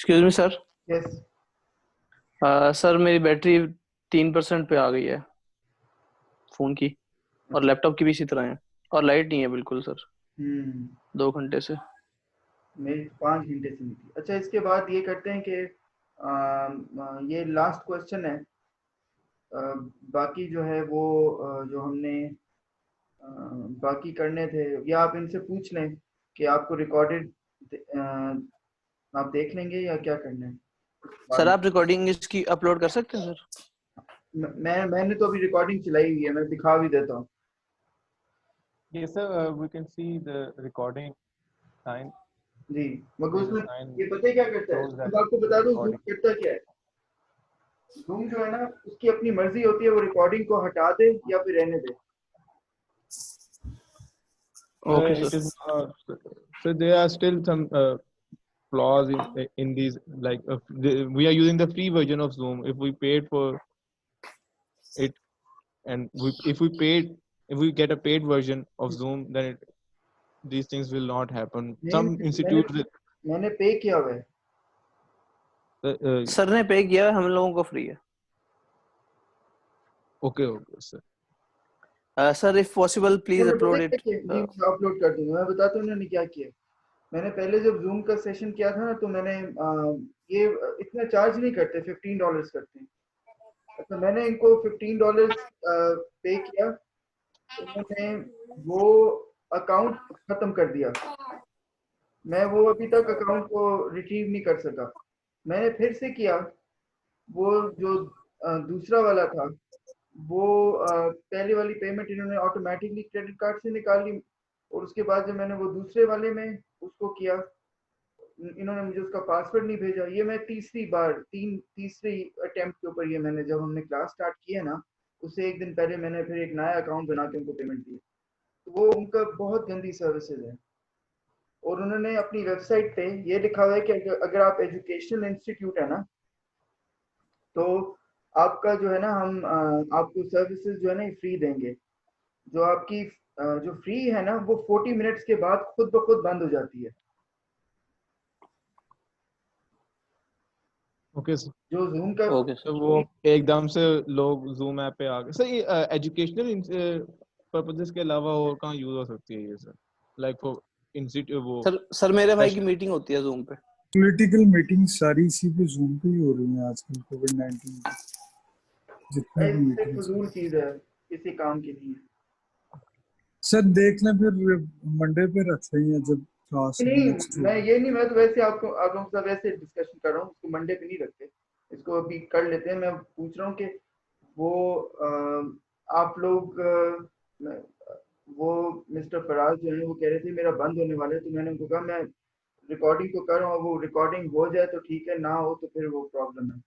Excuse me sir. Yes. Sir मेरी battery 3% पे आ गई है phone की, और laptop की भी इसी तरह है, और लाइट नहीं है बिल्कुल सर, हम्म 2 घंटे से। मेरी 5 घंटे से नहीं थी। अच्छा, इसके बाद ये करते हैं कि ये लास्ट क्वेश्चन है। अ, बाकी जो है वो जो हमने बाकी करने थे, या आप इनसे पूछ लें कि आपको रिकॉर्डेड आप देख लेंगे या क्या करना है बाद सर में। आप रिकॉर्डिंग इसकी अपलोड कर सकते हैं सर? मैंने तो अभी रिकॉर्डिंग चलाई हुई है, मैं दिखा भी देता हूँ। Yes, sir. We can see the recording sign. जी, मगर There's a उसमें sign ये पता है क्या करता है, shows that मैं आपको बता दूं जूम recording. करता क्या है। जूम जो है ना, उसकी अपनी मर्जी होती है, वो रिकॉर्डिंग को हटा दे या फिर रहने दे। Okay It sir. is not. So there are still some flaws in these. Like we are using the free version of Zoom. If we paid for it, and if we get a paid version of Zoom, then these things will not happen. नहीं, Some मैंने institutes. मैंने पे किया हुआ है। Sir ने पे किया है, हम लोगों को फ्री है। Okay, okay, sir. Sir if possible please मैंने पता अपलोड क्या इट। किया जी, मैं अपलोड कर दूंगा। मैं बताता हूँ उन्होंने क्या किया। मैंने पहले जब जूम का सेशन किया था ना, तो मैंने ये इतना चार्ज नहीं करते, $15 करते हैं। तो मैंने इनको $15 पे किया, उन्होंने वो अकाउंट खत्म कर दिया। मैं वो अभी तक अकाउंट को रिट्रीव नहीं कर सका। मैंने फिर से किया, वो जो दूसरा वाला था, वो पहले वाली पेमेंट इन्होंने ऑटोमेटिकली क्रेडिट कार्ड से निकाल ली। और उसके बाद जब मैंने वो दूसरे वाले में उसको किया, इन्होंने मुझे उसका पासवर्ड नहीं भेजा। ये मैं तीसरी अटेम्प्ट के ऊपर, ये मैंने जब हमने क्लास स्टार्ट किया ना, उससे एक दिन पहले मैंने फिर एक नया अकाउंट बना के उनको पेमेंट दी। तो वो उनका बहुत गंदी सर्विसेज है। और उन्होंने अपनी वेबसाइट पे ये लिखा हुआ है कि अगर आप एजुकेशनल इंस्टीट्यूट है ना, तो आपका जो है ना, हम आपको सर्विसेज जो है ना ये फ्री देंगे। जो आपकी जो फ्री है ना, वो 40 मिनट्स के बाद खुद ब खुद बंद हो जाती है। Okay, sir. जो जूम का ओके तो सर। वो एकदम से लोग जूम ऐप पे आ गए सर। ये एजुकेशनल पर्पसेस के अलावा और कहाँ यूज हो सकती है ये सर? लाइक फॉर इंस्टीट्यूट वो सर मेरे भाई की मीटिंग होती है जूम पे। पॉलिटिकल मीटिंग सारी इसी पे जूम पे ही हो रही हैं आजकल, कोविड-19 की जितनी भी एक मीटिंग्स। फजूल चीज है, किसी काम की नहीं है। सर देख लें, फिर मंडे पे रख लेंगे जब क्लास नहीं, नेक्स्ट मैं होगी। ये नहीं, मैं तो वैसे आपको आप लोगों के साथ वैसे डिस्कशन कर रहा हूँ। उसको मंडे पे नहीं रखते, इसको अभी कर लेते हैं। मैं पूछ रहा हूँ कि वो आप लोग वो मिस्टर फराज जो है वो कह रहे थे मेरा बंद होने वाला है, तो मैंने उनको कहा मैं रिकॉर्डिंग को कर रहा हूँ, वो रिकॉर्डिंग हो जाए तो ठीक है, ना हो तो फिर वो प्रॉब्लम है,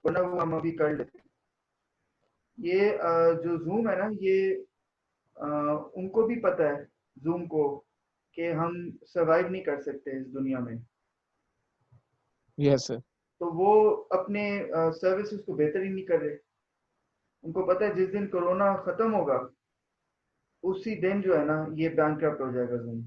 वरना वो हम अभी कर लेते हैं। ये जो जूम है ना, ये उनको भी पता है, जूम को, कि हम सरवाइव नहीं कर सकते इस दुनिया में। Yes sir. तो वो अपने सर्विसेज को बेहतर ही नहीं कर रहे। उनको पता है जिस दिन कोरोना खत्म होगा, उसी दिन जो है ना ये बैंकक्रप्ट हो जाएगा जूम।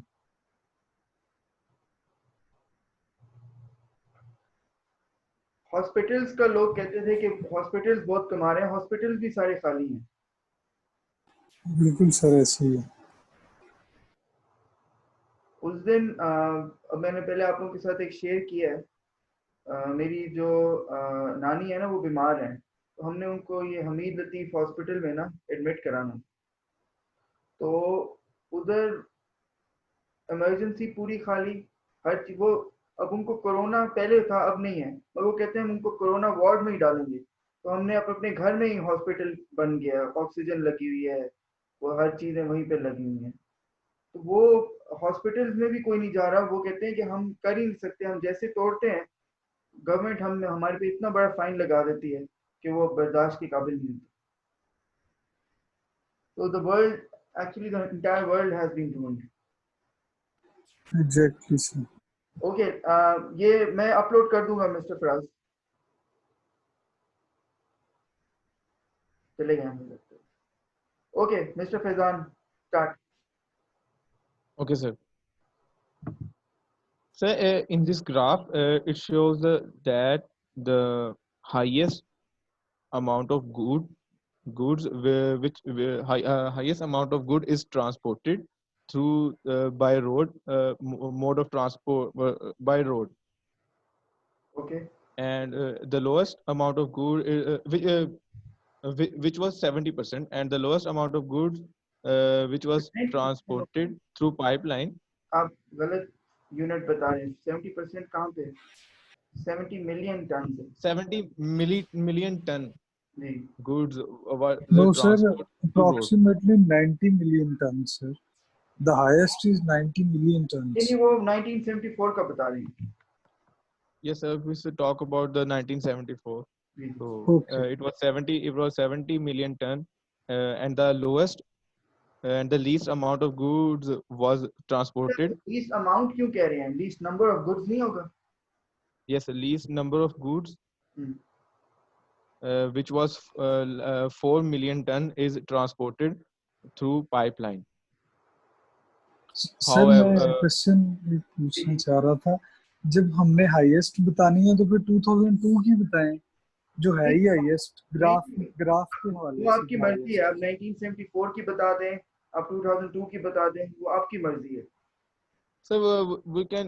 हॉस्पिटल्स का लोग कहते थे कि हॉस्पिटल्स बहुत कमा रहे हैं, हॉस्पिटल्स भी सारे खाली हैं। बिल्कुल सर, ऐसे ही है। उस दिन अब मैंने पहले आप लोगों के साथ एक शेयर किया है। मेरी जो नानी है ना, वो बीमार है, तो हमने उनको ये हमीद लतीफ़ हॉस्पिटल में ना एडमिट कराना। तो उधर इमरजेंसी पूरी खाली, हर चीज वो। अब उनको कोरोना पहले था, अब नहीं है, और वो कहते हैं हम उनको कोरोना वार्ड में ही डालेंगे। तो हमने अब अपने घर में ही हॉस्पिटल बन गया, ऑक्सीजन लगी हुई है, वो हर चीजें वहीं पे लगी हुई हैं। तो वो हॉस्पिटल्स में भी कोई नहीं जा रहा। वो कहते हैं कि हम कर ही नहीं सकते, हम जैसे तोड़ते हैं, गवर्नमेंट हम हमारे पे इतना बड़ा फाइन लगा देती है कि वो बर्दाश्त के काबिल नहीं होता। तो the world, actually the entire world has been ruined. Exactly sir. Okay, ये मैं अपलोड कर दूंगा मिस्टर फराज। चले गए हम लोग। Okay mister Faizan, start. Okay sir. So in this graph, it shows that the highest amount of goods highest amount of good is transported through by road mode of transport by road, Okay. and the lowest amount of good which was 70%, and the lowest amount of goods which was 90%. transported through pipeline. आप गलत unit बता रहे हैं 70% कहाँ पे 70 million ton से 70 million ton ji goods were No, sir, transported through road. approximately 90 million tons, sir. The highest is 90 million नहीं tons. नहीं वो 1974 का बता रहे हैं Yes, sir. We should talk about the 1974. जी So Okay. it was 70 million ton, and the lowest and the least amount of goods was transported. Least amount क्यों कह रहे हैं लीस्ट नंबर ऑफ गुड्स नहीं होगा Yes, the least number of goods, hmm, which was 4 million ton, is transported through pipeline. Sir मैं However, question पूछना चाह रहा था जब हमने हाईएस्ट बतानी है तो फिर 2002 की बताएं जो है ही हाईएस्ट ग्राफ ग्राफ के हवाले वो से आपकी मर्जी है आप 1974 की बता दें आप 2002 की बता दें वो आपकी मर्जी है so we can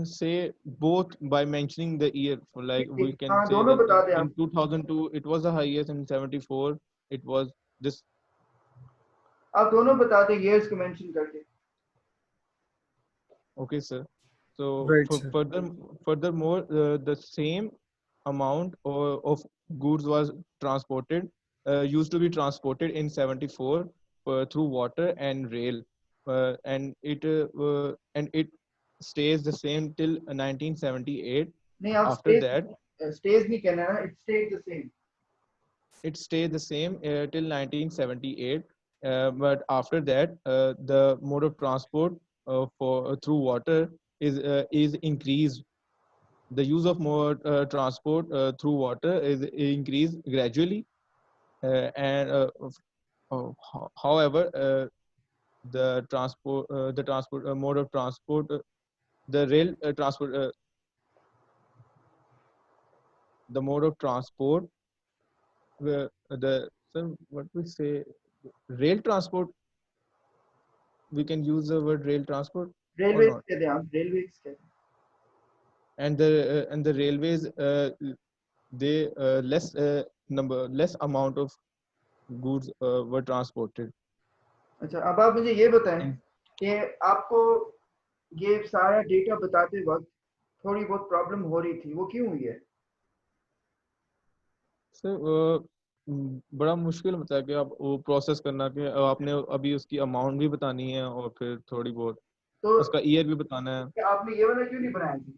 say both by mentioning the year. Like we can हाँ say दोनों that बता दें in आप 2002 it was the highest, in 74 it was this. आप दोनों बता दें years को मेंशन करके Okay, sir. So Right, sir. furthermore, the same amount of goods was transported, used to be transported in 74 through water and rail, and it stays the same till 1978. नहीं आप After that, stage नहीं कहना ना it stage the same it stayed the same till 1978. But after that, the mode of transport through water is increased. The use of more transport through water is increased gradually, however, the transport mode of transport, the rail transport, the mode of transport, the so what we say, rail transport. We can use the word rail transport or railway not. कहते हैं आप railway कहते हैं And the railways, they less amount of goods were transported. अच्छा अब आप मुझे ये बताएं कि आपको ये सारा डेटा बताते वक्त थोड़ी बहुत प्रॉब्लम हो रही थी वो क्यों हुई है So बड़ा मुश्किल होता है कि आप वो प्रोसेस करना कि आपने अभी उसकी अमाउंट भी बतानी है और फिर थोड़ी बहुत तो उसका ईयर भी बताना है. कि आपने ये वाला क्यों नहीं बनाया थी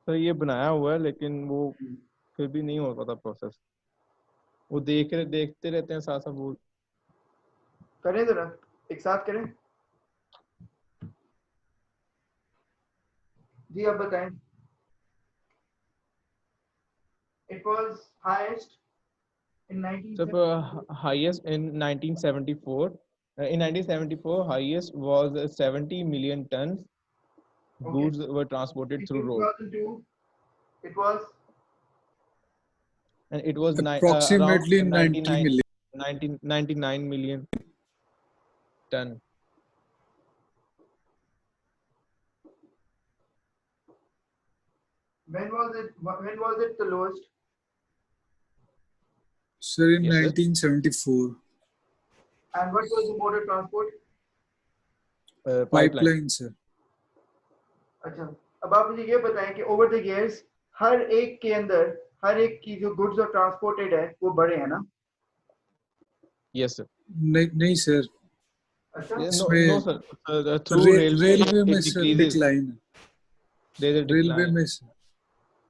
तो ये बनाया हुआ है लेकिन वो फिर भी नहीं हो पाता प्रोसेस. वो देखते रहते हैं साथ साथ वो. करें जरा एक साथ करें जी आप बताएं it was highest in So 1974 highest in 1974. In 1974, highest was 70 million tons goods were transported in through road, 2002 it was and it was around approximately 90 million 99 million ton. when was it the lowest sir in Yes, sir. 1974 and what was the mode of transport Pipeline. pipeline sir अच्छा अब आप मुझे ये बताएं कि over the years हर एक के अंदर हर एक की जो गुड्स और ट्रांसपोर्टेड है वो बढ़े हैं ना Yes, sir. नहीं sir अच्छा Yeah, इसमें no, sir. Through railway, railway में it sir decreases. Decline There is a railway decline, में sir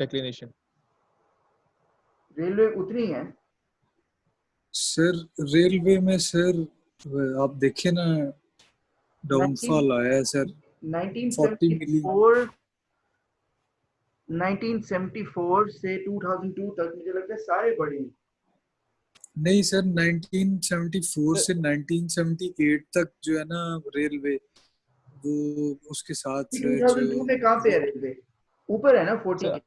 declination. रेलवे उतनी है सर रेलवे में सर आप देखिए ना डाउनफॉल आया है सर 40 मिलियन 1974 से 2002 तक मुझे लगता है सारे बढ़े हैं नहीं सर 1974 से 1978 तक जो है ना रेलवे वो उसके साथ 2002 में कहाँ पे है रेलवे? ऊपर है ना 40 के?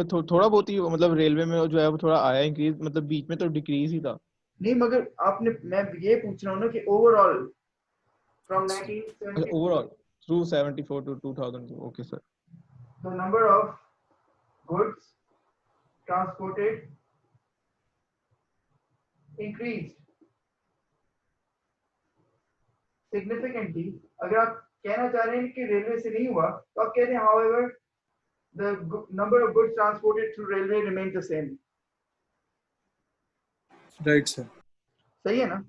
थोड़ा बहुत ही मतलब रेलवे में जो है वो थोड़ा आया इंक्रीज, मतलब बीच में तो डिक्रीज ही था। नहीं मगर आपने, मैं ये पूछ रहा हूँ ना कि ओवरऑल फ्रॉम अच्छा 1970 overall through 74 to 2000। Okay sir. the number of goods transported increased significantly. अगर आप कहना चाह रहे हैं कि रेलवे से नहीं हुआ तो आप कह रहे हैं however the number of goods transported through railway remained the same. Right sir. सही है ना?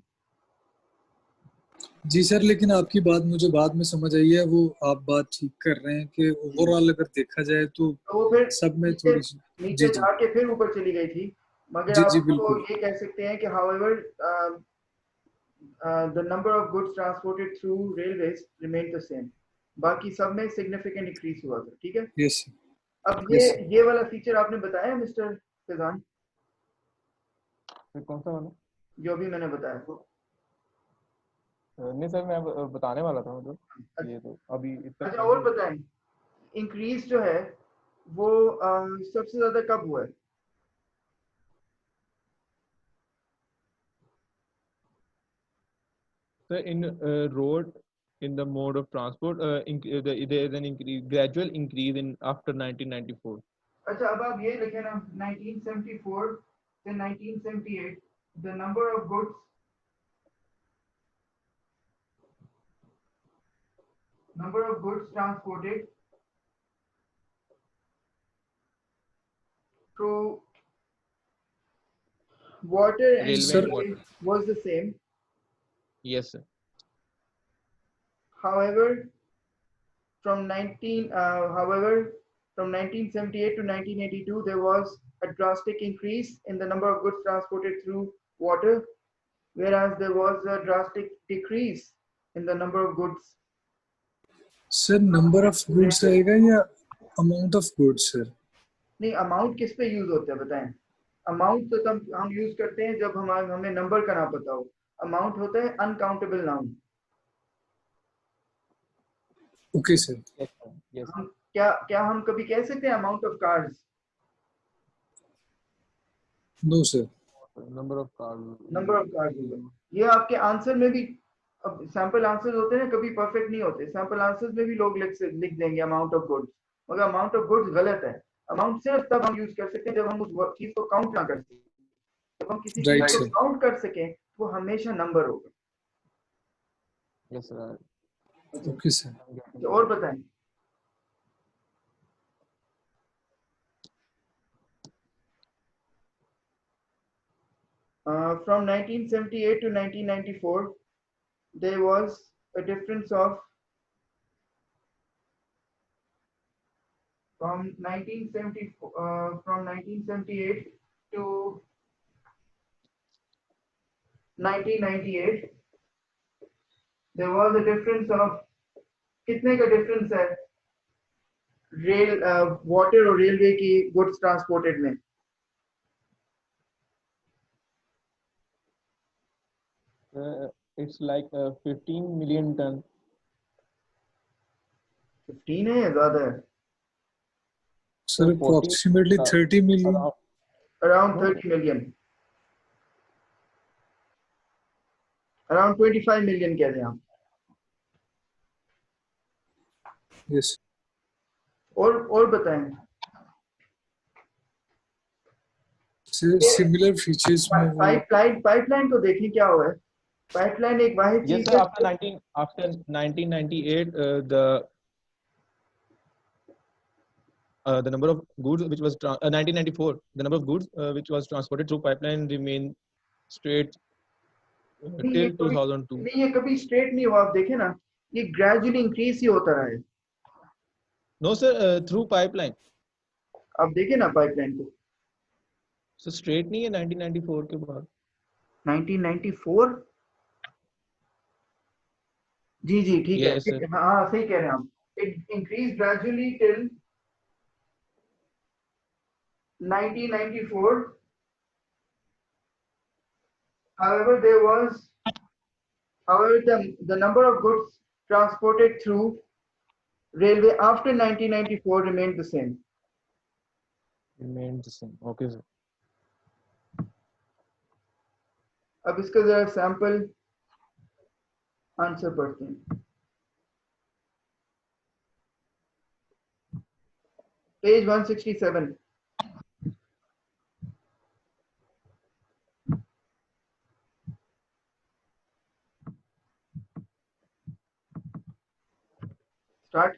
जी सर, लेकिन आपकी बात मुझे बाद में समझ आई है, वो आप बात ठीक कर रहे हैं कि ओवरऑल अगर देखा जाए तो तो वो फिर सब में नीचे थोड़ी सी। नीचे जी जी जाके फिर ऊपर चली गई थी, मगर जी आप जी उसको बिल्कुल। ये कह सकते हैं कि however the number of goods transported through railways remained the same. बाकी सब में significant increase हुआ था, ठीक है? यस अब यस ये वाला फीचर आपने बताया मिस्टर फैजान, कौन सा वाला? जो अभी मैंने बताया। नहीं सर, मैं बताने वाला था मतलब ये तो अभी इतना अच्छा और बताएं, इंक्रीज जो है वो सबसे ज्यादा कब हुआ है? Sir in road in the mode of transport, there is an gradual increase in after 1994. अच्छा अब आप ये लिखे ना 1974 से 1978 the number of goods transported through water and Railway and railway water. was the same. Yes sir. However, from 1978 to 1982, there was a drastic increase in the number of goods transported through water, whereas there was a drastic decrease in the number of goods. Sir number of goods रहेगा या amount of goods sir? नहीं, amount किस पे use होता है बताएं? Amount तो हम यूज करते हैं जब हमें नंबर का ना पता हो। अमाउंट होता है uncountable noun. Okay sir. Yes. हम क्या हम कभी कह सकते हैं amount of cards? No sir. Number of cars. Number of cards होगा। ये आपके आंसर में भी, अब सैंपल आंसर्स होते हैं कभी परफेक्ट नहीं होते, सैंपल आंसर्स में भी लोग लिख देंगे अमाउंट ऑफ गुड्स, मगर अमाउंट ऑफ गुड्स गलत है। अमाउंट सिर्फ तब हम यूज कर सकते हैं जब हम उस चीज को काउंट ना कर सकें। जब हम किसी चीज राइट को सर। काउंट कर सकें वो हमेशा नंबर होगा। Yes sir. Okay sir. तो और बताएं। From 1978 to 1994, there was a difference of from 1978 to 1998, there was a difference of कितने का डिफरेंस है रेल वाटर और रेलवे की गुड्स ट्रांसपोर्टेड में? It's like 15 million ton. 15 है या ज्यादा है? Sir 40, approximately 30 million. around- around 30 million, around 25 million कह रहे हैं आप। यस। और बताएं। सिमिलर फीचर्स में वो पाइपलाइन को देखें क्या हुआ है। पाइपलाइन एक वाहिद Yes चीज sir. है। After 1998, the number of goods which was 1994, the number of goods which was transported through pipeline remained straight till 2002. नहीं ये कभी स्ट्रेट नहीं हुआ, आप देखें ना ये ग्रेजुअली इंक्रीज ही होता रहा है। No sir, through pipeline. आप देखें ना पाइपलाइन को। So straight नहीं है 1994 के बाद। 1994 जी जी ठीक है, Yes ठीक sir. है, हाँ सही कह रहे हैं आप। It increase gradually till 1994. However, the number of goods transported through railway after 1994 remained the same? Remained the same. Okay, sir. अब इसका जरा सैंपल आंसर पढ़ते हैं. Page 167. Start.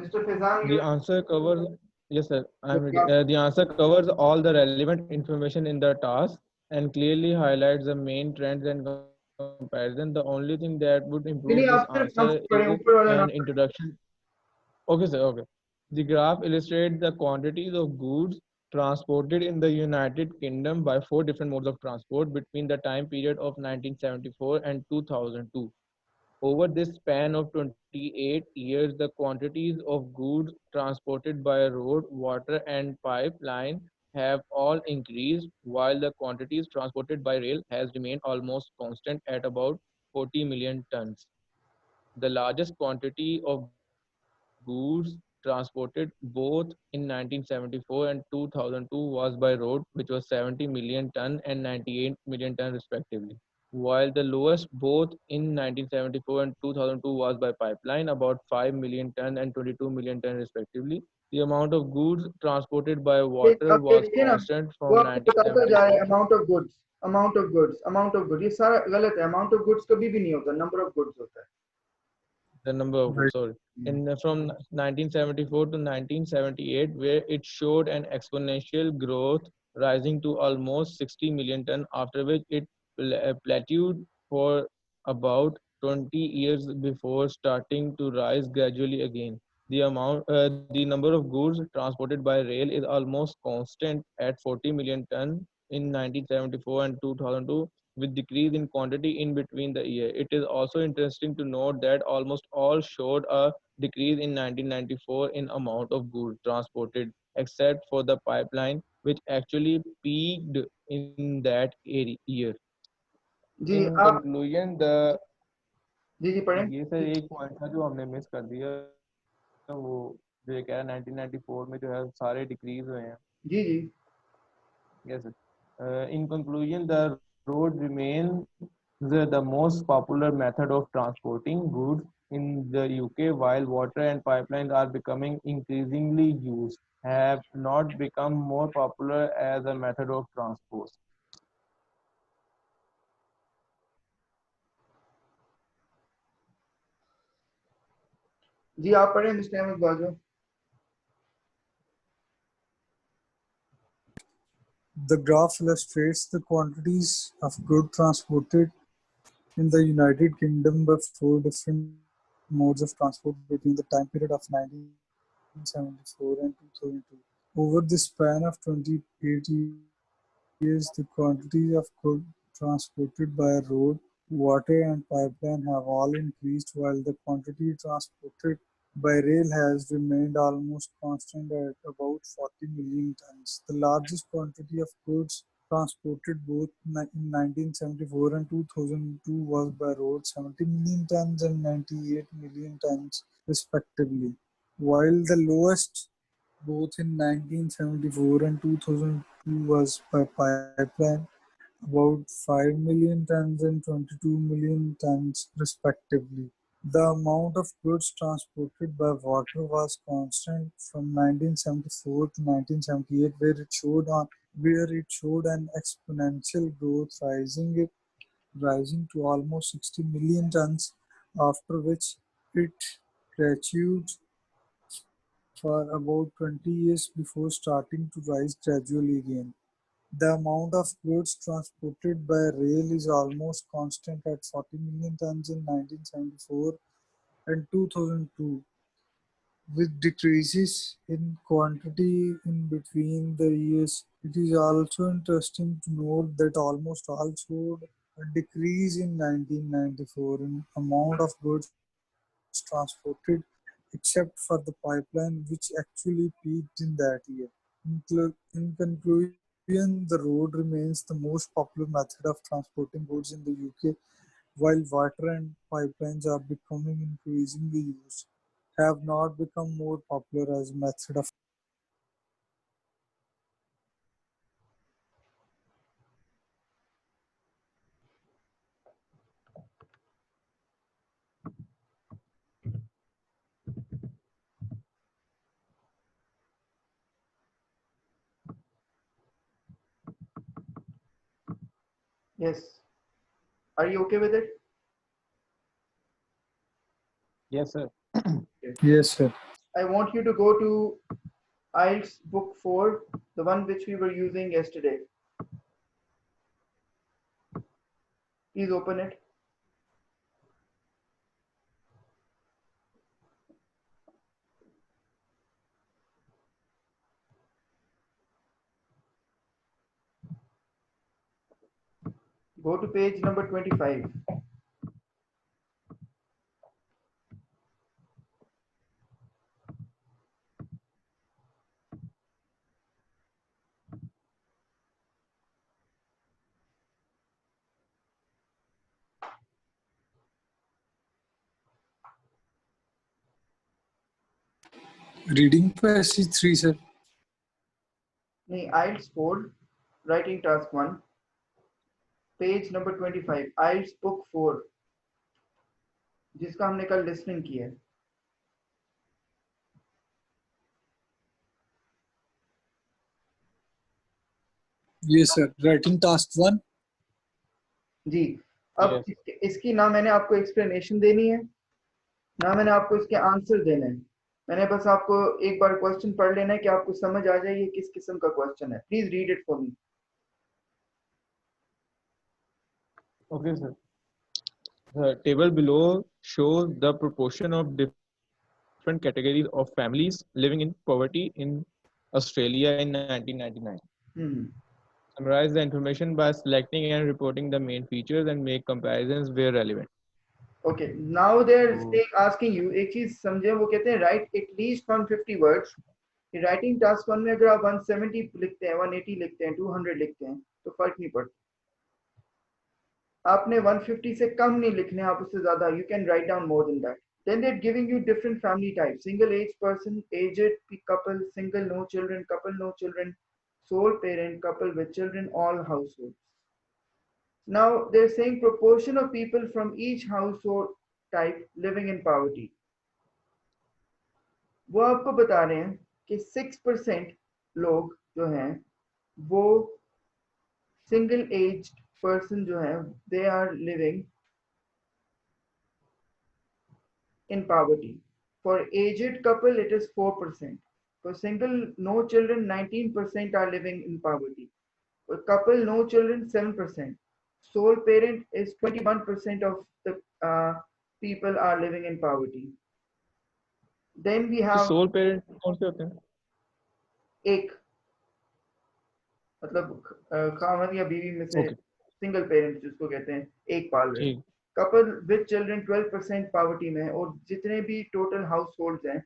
Mr. Fezan, The answer covers, yes, sir. I'm ready. The answer covers all the relevant information in the task and clearly highlights the main trends and comparison. The only thing that would improve नहीं this आप सिर्फ answer पढ़ें, is ऊपर वाला an नाम. introduction. Okay, sir. Okay. The graph illustrates the quantities of goods transported in the United Kingdom by four different modes of transport between the time period of 1974 and 2002. Over this span of 28 years, the quantities of goods transported by road, water, and pipeline have all increased, while the quantities transported by rail has remained almost constant at about 40 million tons. The largest quantity of goods transported both in 1974 and 2002 was by road, which was 70 million ton and 98 million ton respectively, while the lowest both in 1974 and 2002 was by pipeline, about 5 million ton and 22 million ton respectively. The amount of goods transported by water आप ये was देखिए ना, constant वो from आपको बताता जा रहा है 1974. amount of goods, amount of goods, amount of goods. ये सारा गलत है. amount of goods कभी भी नहीं होता, number of goods होता है. The number of Right. goods, sorry. In from 1974 to 1978, where it showed an exponential growth, rising to almost 60 million ton, after which it plateaued for about 20 years before starting to rise gradually again. The number of goods transported by rail is almost constant at 40 million ton in 1974 and 2002, with decrease in quantity in between the year. It is also interesting to note that almost all showed a decrease in 1994 in amount of goods transported, except for the pipeline, which actually peaked in that year. Ji In आप conclusion, the जी पढ़ें. ये sir एक point था जो हमने miss कर दिया, वो जो ये कह रहा है 1994 में जो है सारे डिक्रीज हुए हैं. जी जी. Yes, sir. In conclusion, the road remains the most popular method of transporting goods in the UK, while water and pipelines are becoming increasingly used, have not become more popular as a method of transport. जी आप पढ़ें mister Ahmad बाजू. The graph illustrates the quantities of goods transported in the United Kingdom by four different modes of transport between the time period of 1974 and 2002. Over the span of 28 years, the quantity of goods transported by road, water, and pipeline have all increased, while the quantity transported by rail has remained almost constant at about 40 million tons. The largest quantity of goods transported both in 1974 and 2002 was by road, 70 million tons and 98 million tons respectively, while the lowest both in 1974 and 2002 was by pipeline, about 5 million tons and 22 million tons respectively. The amount of goods transported by water was constant from 1974 to 1978, where it showed an exponential growth, rising to almost 60 million tons, after which it plateaued for about 20 years before starting to rise gradually again. The amount of goods transported by rail is almost constant at 40 million tons in 1974 and 2002, with decreases in quantity in between the years. It is also interesting to note that almost all showed a decrease in 1994 in amount of goods transported, except for the pipeline, which actually peaked in that year. In conclusion, the road remains the most popular method of transporting goods in the UK, while water and pipelines are becoming increasingly used, have not become more popular as method of. Yes. Are you okay with it? Yes, sir. Yes, sir. I want you to go to IELTS book 4, the one which we were using yesterday. Please open it. Go to page number 25. Reading passage 3, sir. नहीं, IELTS 4, writing task 1, page number 25, IELTS book 4, जिसका हमने कल listening किया है. Yes, sir. Writing task 1. जी. अब Yes. इसकी ना मैंने आपको explanation देनी है, ना मैंने आपको इसके आंसर देने हैं. मैंने बस आपको एक बार क्वेश्चन पढ़ लेना है कि आपको समझ आ जाए ये किस किस्म का क्वेश्चन है. Please read it for me. Okay, sir. The table below shows the proportion of different categories of families living in poverty in Australia in 1999. Summarize the information by selecting and reporting the main features and make comparisons where relevant. Okay, now they're asking you, एक चीज समझे, वो कहते हैं write at least 150 words. Writing task 1 में अगर आप 170 लिखते हैं, 180 लिखते हैं, 200 लिखते हैं तो फर्क नहीं पड़ता. आपने 150 से कम नहीं लिखने, आप उससे ज्यादा, you can write down more than that. Then they're giving you different family types: single age person, aged couple, single no children, couple no children, sole parent, couple with children, all households. Now they're saying proportion of people from each household type living in poverty. वो आपको बता रहे हैं कि 6% लोग जो हैं वो single aged person जो है, they are living in poverty. For aged couple it is 4%. For single no children 19% are living in poverty. For couple no children 7%. Sole parent is 21% of the people are living in poverty. Then we So have sole parent कौन से होते हैं? एक, मतलब खामद या बीवी में से Okay. सिंगल पेरेंट जिसको कहते हैं, एक पाल रहे हैं. ठीक. कपल विद चिल्ड्रन 12% पावर्टी में है, और जितने भी टोटल हाउस होल्ड हैं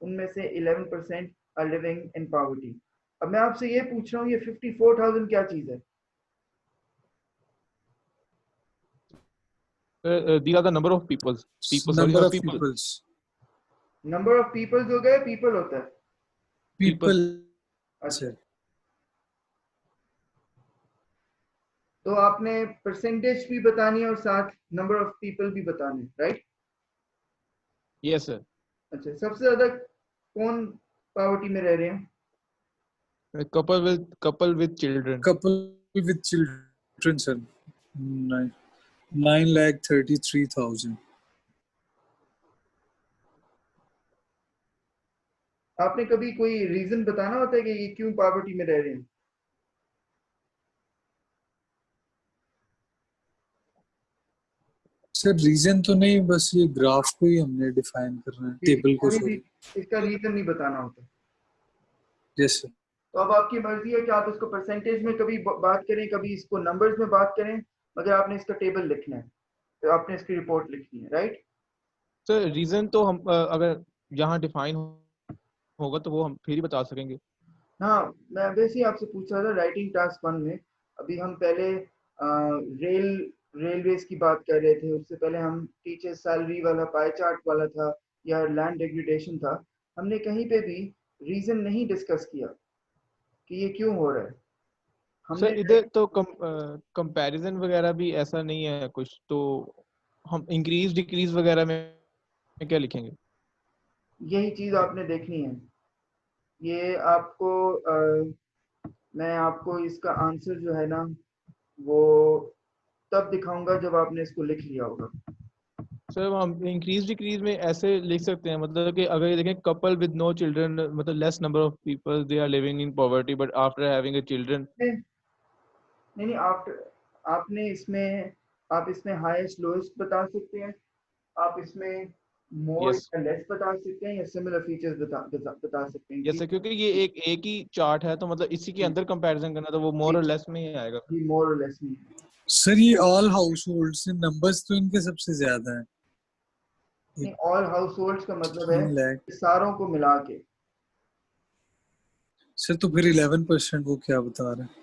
उनमें से 11% आर लिविंग इन पावर्टी. अब मैं आपसे ये पूछ रहा हूँ, ये 54,000 क्या चीज है? These are the number of peoples. Number of peoples. Number of peoples हो गए, पीपल होता है. People. अच्छा, तो आपने परसेंटेज भी बतानी है और साथ नंबर ऑफ पीपल भी बताने, राइट? Yes, sir. अच्छा, सबसे ज्यादा कौन पावर्टी में रह रहे हैं? A couple with children. Couple with children, sir. 9,33,000. आपने कभी कोई रीजन बताना होता है कि ये क्यों पावर्टी में रह रहे हैं? सर रीजन तो नहीं, बस ये ग्राफ को ही हमने डिफाइन करना है, टेबल को. कोई भी सॉरी. इसका रीजन नहीं बताना होता. Yes sir. तो अब आपकी मर्जी है कि आप इसको परसेंटेज में कभी बात करें, कभी इसको नंबर्स में बात करें, मगर आपने इसका टेबल लिखना है, तो आपने इसकी रिपोर्ट लिखनी है, राइट? सर रीजन तो हम अगर यहाँ डिफाइन होगा तो वो हम फिर ही बता सकेंगे. हाँ, मैं वैसे ही आपसे पूछ रहा था राइटिंग टास्क 1 में. अभी हम पहले रेल रेलवेज की बात कर रहे थे, उससे पहले हम टीचर सैलरी वाला पाई चार्ट वाला था या लैंड डिग्रेडेशन था। हमने कहीं पे भी रीजन नहीं डिस्कस किया कि ये क्यों हो रहा है। हमने सर इधर तो कंपैरिजन वगैरह भी ऐसा नहीं है कुछ, तो हम इंक्रीज डिक्रीज वगैरह में क्या लिखेंगे? यही चीज आपने देखनी है। ये आपको मैं आपको इसका आंसर जो है ना वो तब दिखाऊंगा जब आपने इसको लिख लिया होगा। सर हम इंक्रीज डिक्रीज में ऐसे लिख सकते हैं, मतलब कि अगर ये देखें कपल विद नो चिल्ड्रन, मतलब less number of people they are living in poverty but after having a children. नहीं नहीं, आपने इसमें आप इसमें हाईएस्ट लोएस्ट बता सकते हैं, आप इसमें मोर यस या लेस बता सकते हैं, या सिमिलर फीचर्स बता सकते हैं यस जी। सर, क्योंकि ये एक ही चार्ट है तो मतलब इसी के अंदर कंपैरिजन करना, तो वो जी मोर और लेस में ही आएगा। जी, मोर और लेस में। सर ये ऑल हाउस होल्ड्स नंबर्स तो इनके सबसे ज्यादा है, नहीं, ऑल हाउस होल्ड्स का मतलब है 3 लाख। कि सारों को मिला के। सर तो फिर 11% वो क्या बता रहे हैं?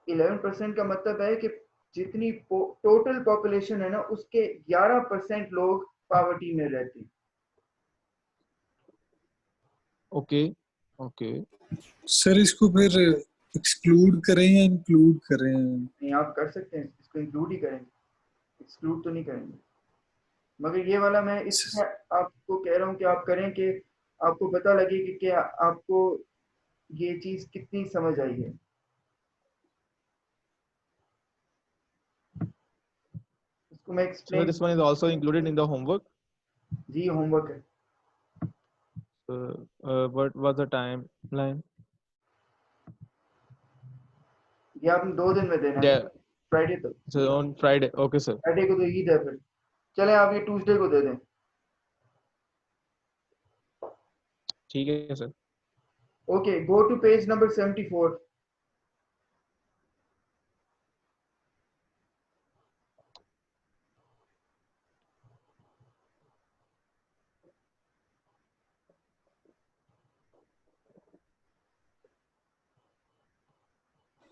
11% का मतलब है कि जितनी टोटल पॉपुलेशन है ना उसके 11% लोग पॉवर्टी में रहते हैं। Okay okay. सर इसको फिर एक्सक्लूड करें या इंक्लूड करें? नहीं, आप कर सकते हैं, इसको इंक्लूड ही करेंगे, एक्सक्लूड तो नहीं करेंगे। मगर ये वाला मैं इसमें आपको कह रहा हूँ कि आप करें कि आपको पता लगे कि क्या आपको ये चीज कितनी समझ आई है। इसको मैं So explain. this one is also included in the homework. जी, होमवर्क है। So, what was the timeline? ये आपने 2 दिन में देना है, Yeah, फ्राइडे तक। so on Friday. Okay, sir. Friday को तो ईद है, फिर चले आप ये ट्यूसडे को दे दें। ठीक है sir. Okay, go to page number 74।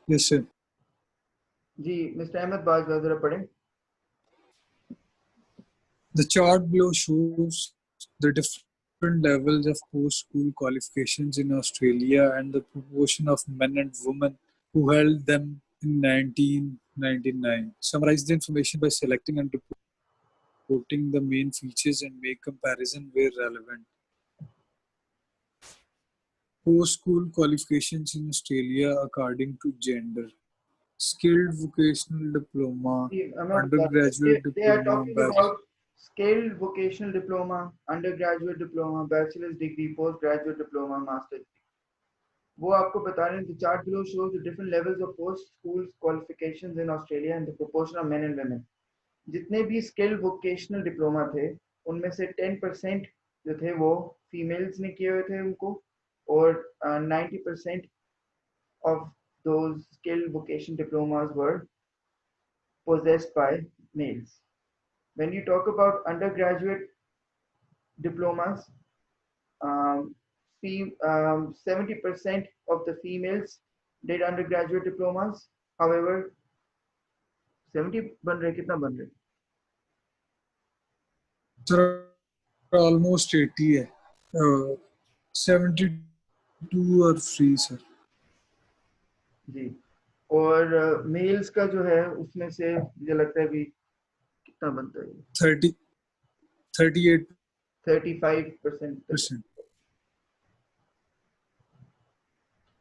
Yes sir. जी मिस्टर अहमद बाज जरा पढ़ें। The chart below shows the different levels of post-school qualifications in Australia and the proportion of men and women who held them in 1999. Summarize the information by selecting and reporting the main features and make comparison where relevant. Post-school qualifications in Australia according to gender. Skilled vocational diploma, जी, मैं बताता हूँ। undergraduate They are diploma, talking about scaled vocational diploma, undergraduate diploma, bachelor's degree, postgraduate diploma, master's degree। वो आपको बता रहे हैं the chart below shows the different levels of post school qualifications in Australia and the proportion of men and women। जितने भी skill vocational diploma थे उनमें से 10% जो थे वो फीमेल्स ने किए हुए थे उनको, और 90% of those skill vocation diplomas were possessed by males। When you talk about undergraduate diplomas, um, 70% of the females did undergraduate diplomas। However, 70 बन रहे, कितना बन रहे? sir, almost 80 है, 72 और फ्री सर। जी, और मेल्स का जो है उसमें से मुझे लगता है भी कितना बनता है, 38%। 35%।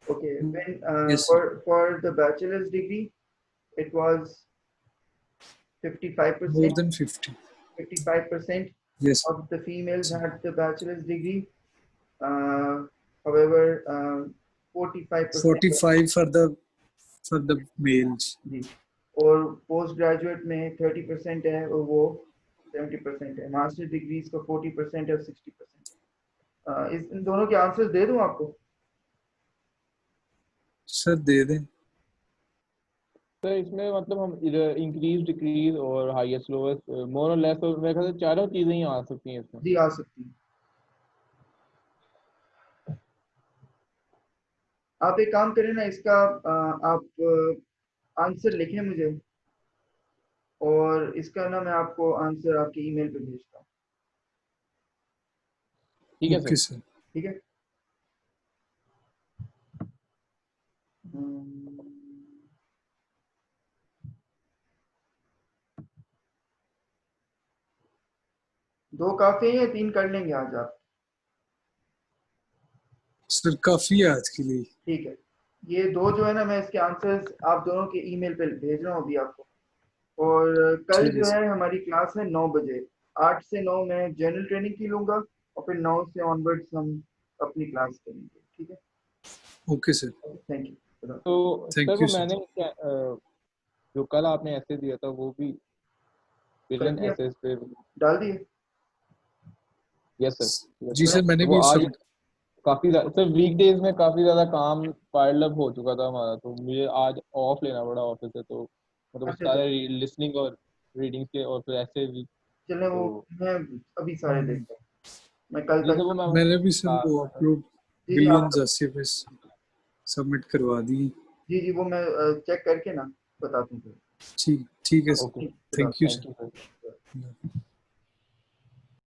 Okay, when Yes sir. for the bachelor's degree it was More 55%। than 50। 55% Yes of the females had the bachelor's degree। However, 45% 45 for the males। जी, और पोस्ट ग्रेजुएट में 30% है और वो 70% है। मास्टर डिग्रीज का 40% है और 60%। इन दोनों के आंसर्स दे दूं आपको? सर दे दें। सर इसमें मतलब हम इंक्रीज डिक्रीज और हाईएस्ट लोएस्ट मोर और लेस, और मेरे ख्याल से चारों चीजें ही आ सकती हैं इसमें। जी, आ सकती है। आप एक काम करें ना, इसका आप आंसर लिखें मुझे, और इसका ना मैं आपको आंसर आपके ईमेल पे भेजता हूँ, ठीक है ओके सर। सर। ठीक है। हम्म, दो काफी है या तीन कर लेंगे आज आप? सर काफी है आज के लिए। ठीक है, ये दो जो है ना, मैं इसके आंसर्स आप दोनों के ईमेल पे भेज रहा हूँ अभी आपको। और कल ठीक है जो सर। है हमारी क्लास है 9 बजे, 8 से 9 मैं जनरल ट्रेनिंग की लूंगा, और फिर 9 से ऑनवर्ड्स हम अपनी क्लास करेंगे, ठीक है। Okay sir. Thank you. तो सर थैंक वो यू सर। मैंने जो कल आपने ऐसे दिया था वो भी कर विलन दिया, एसेस पे। डाल दिए। यस सर, यस जी सर। सर मैंने वो भी आज सब। काफी सर वीकडेज में काफी ज्यादा काम पाइल अप हो चुका था हमारा, तो मुझे आज ऑफ लेना पड़ा ऑफिस से, तो मतलब अच्छा अच्छा, सारे लिसनिंग और रीडिंग के और फिर ऐसे भी। चले वो तो मैं अभी सारे देखता हूँ, मैं कल जी सर तक। वो मैं मैंने भी सर वो हाँ, अपलोड जी जी आप, बिलियंस ऐसे पे सबमिट करवा दी। जी जी वो मैं चेक करके ना बताता हूँ फिर। ठीक ठीक है सर। ओके, ठीक, thank you thank you sir. Sir.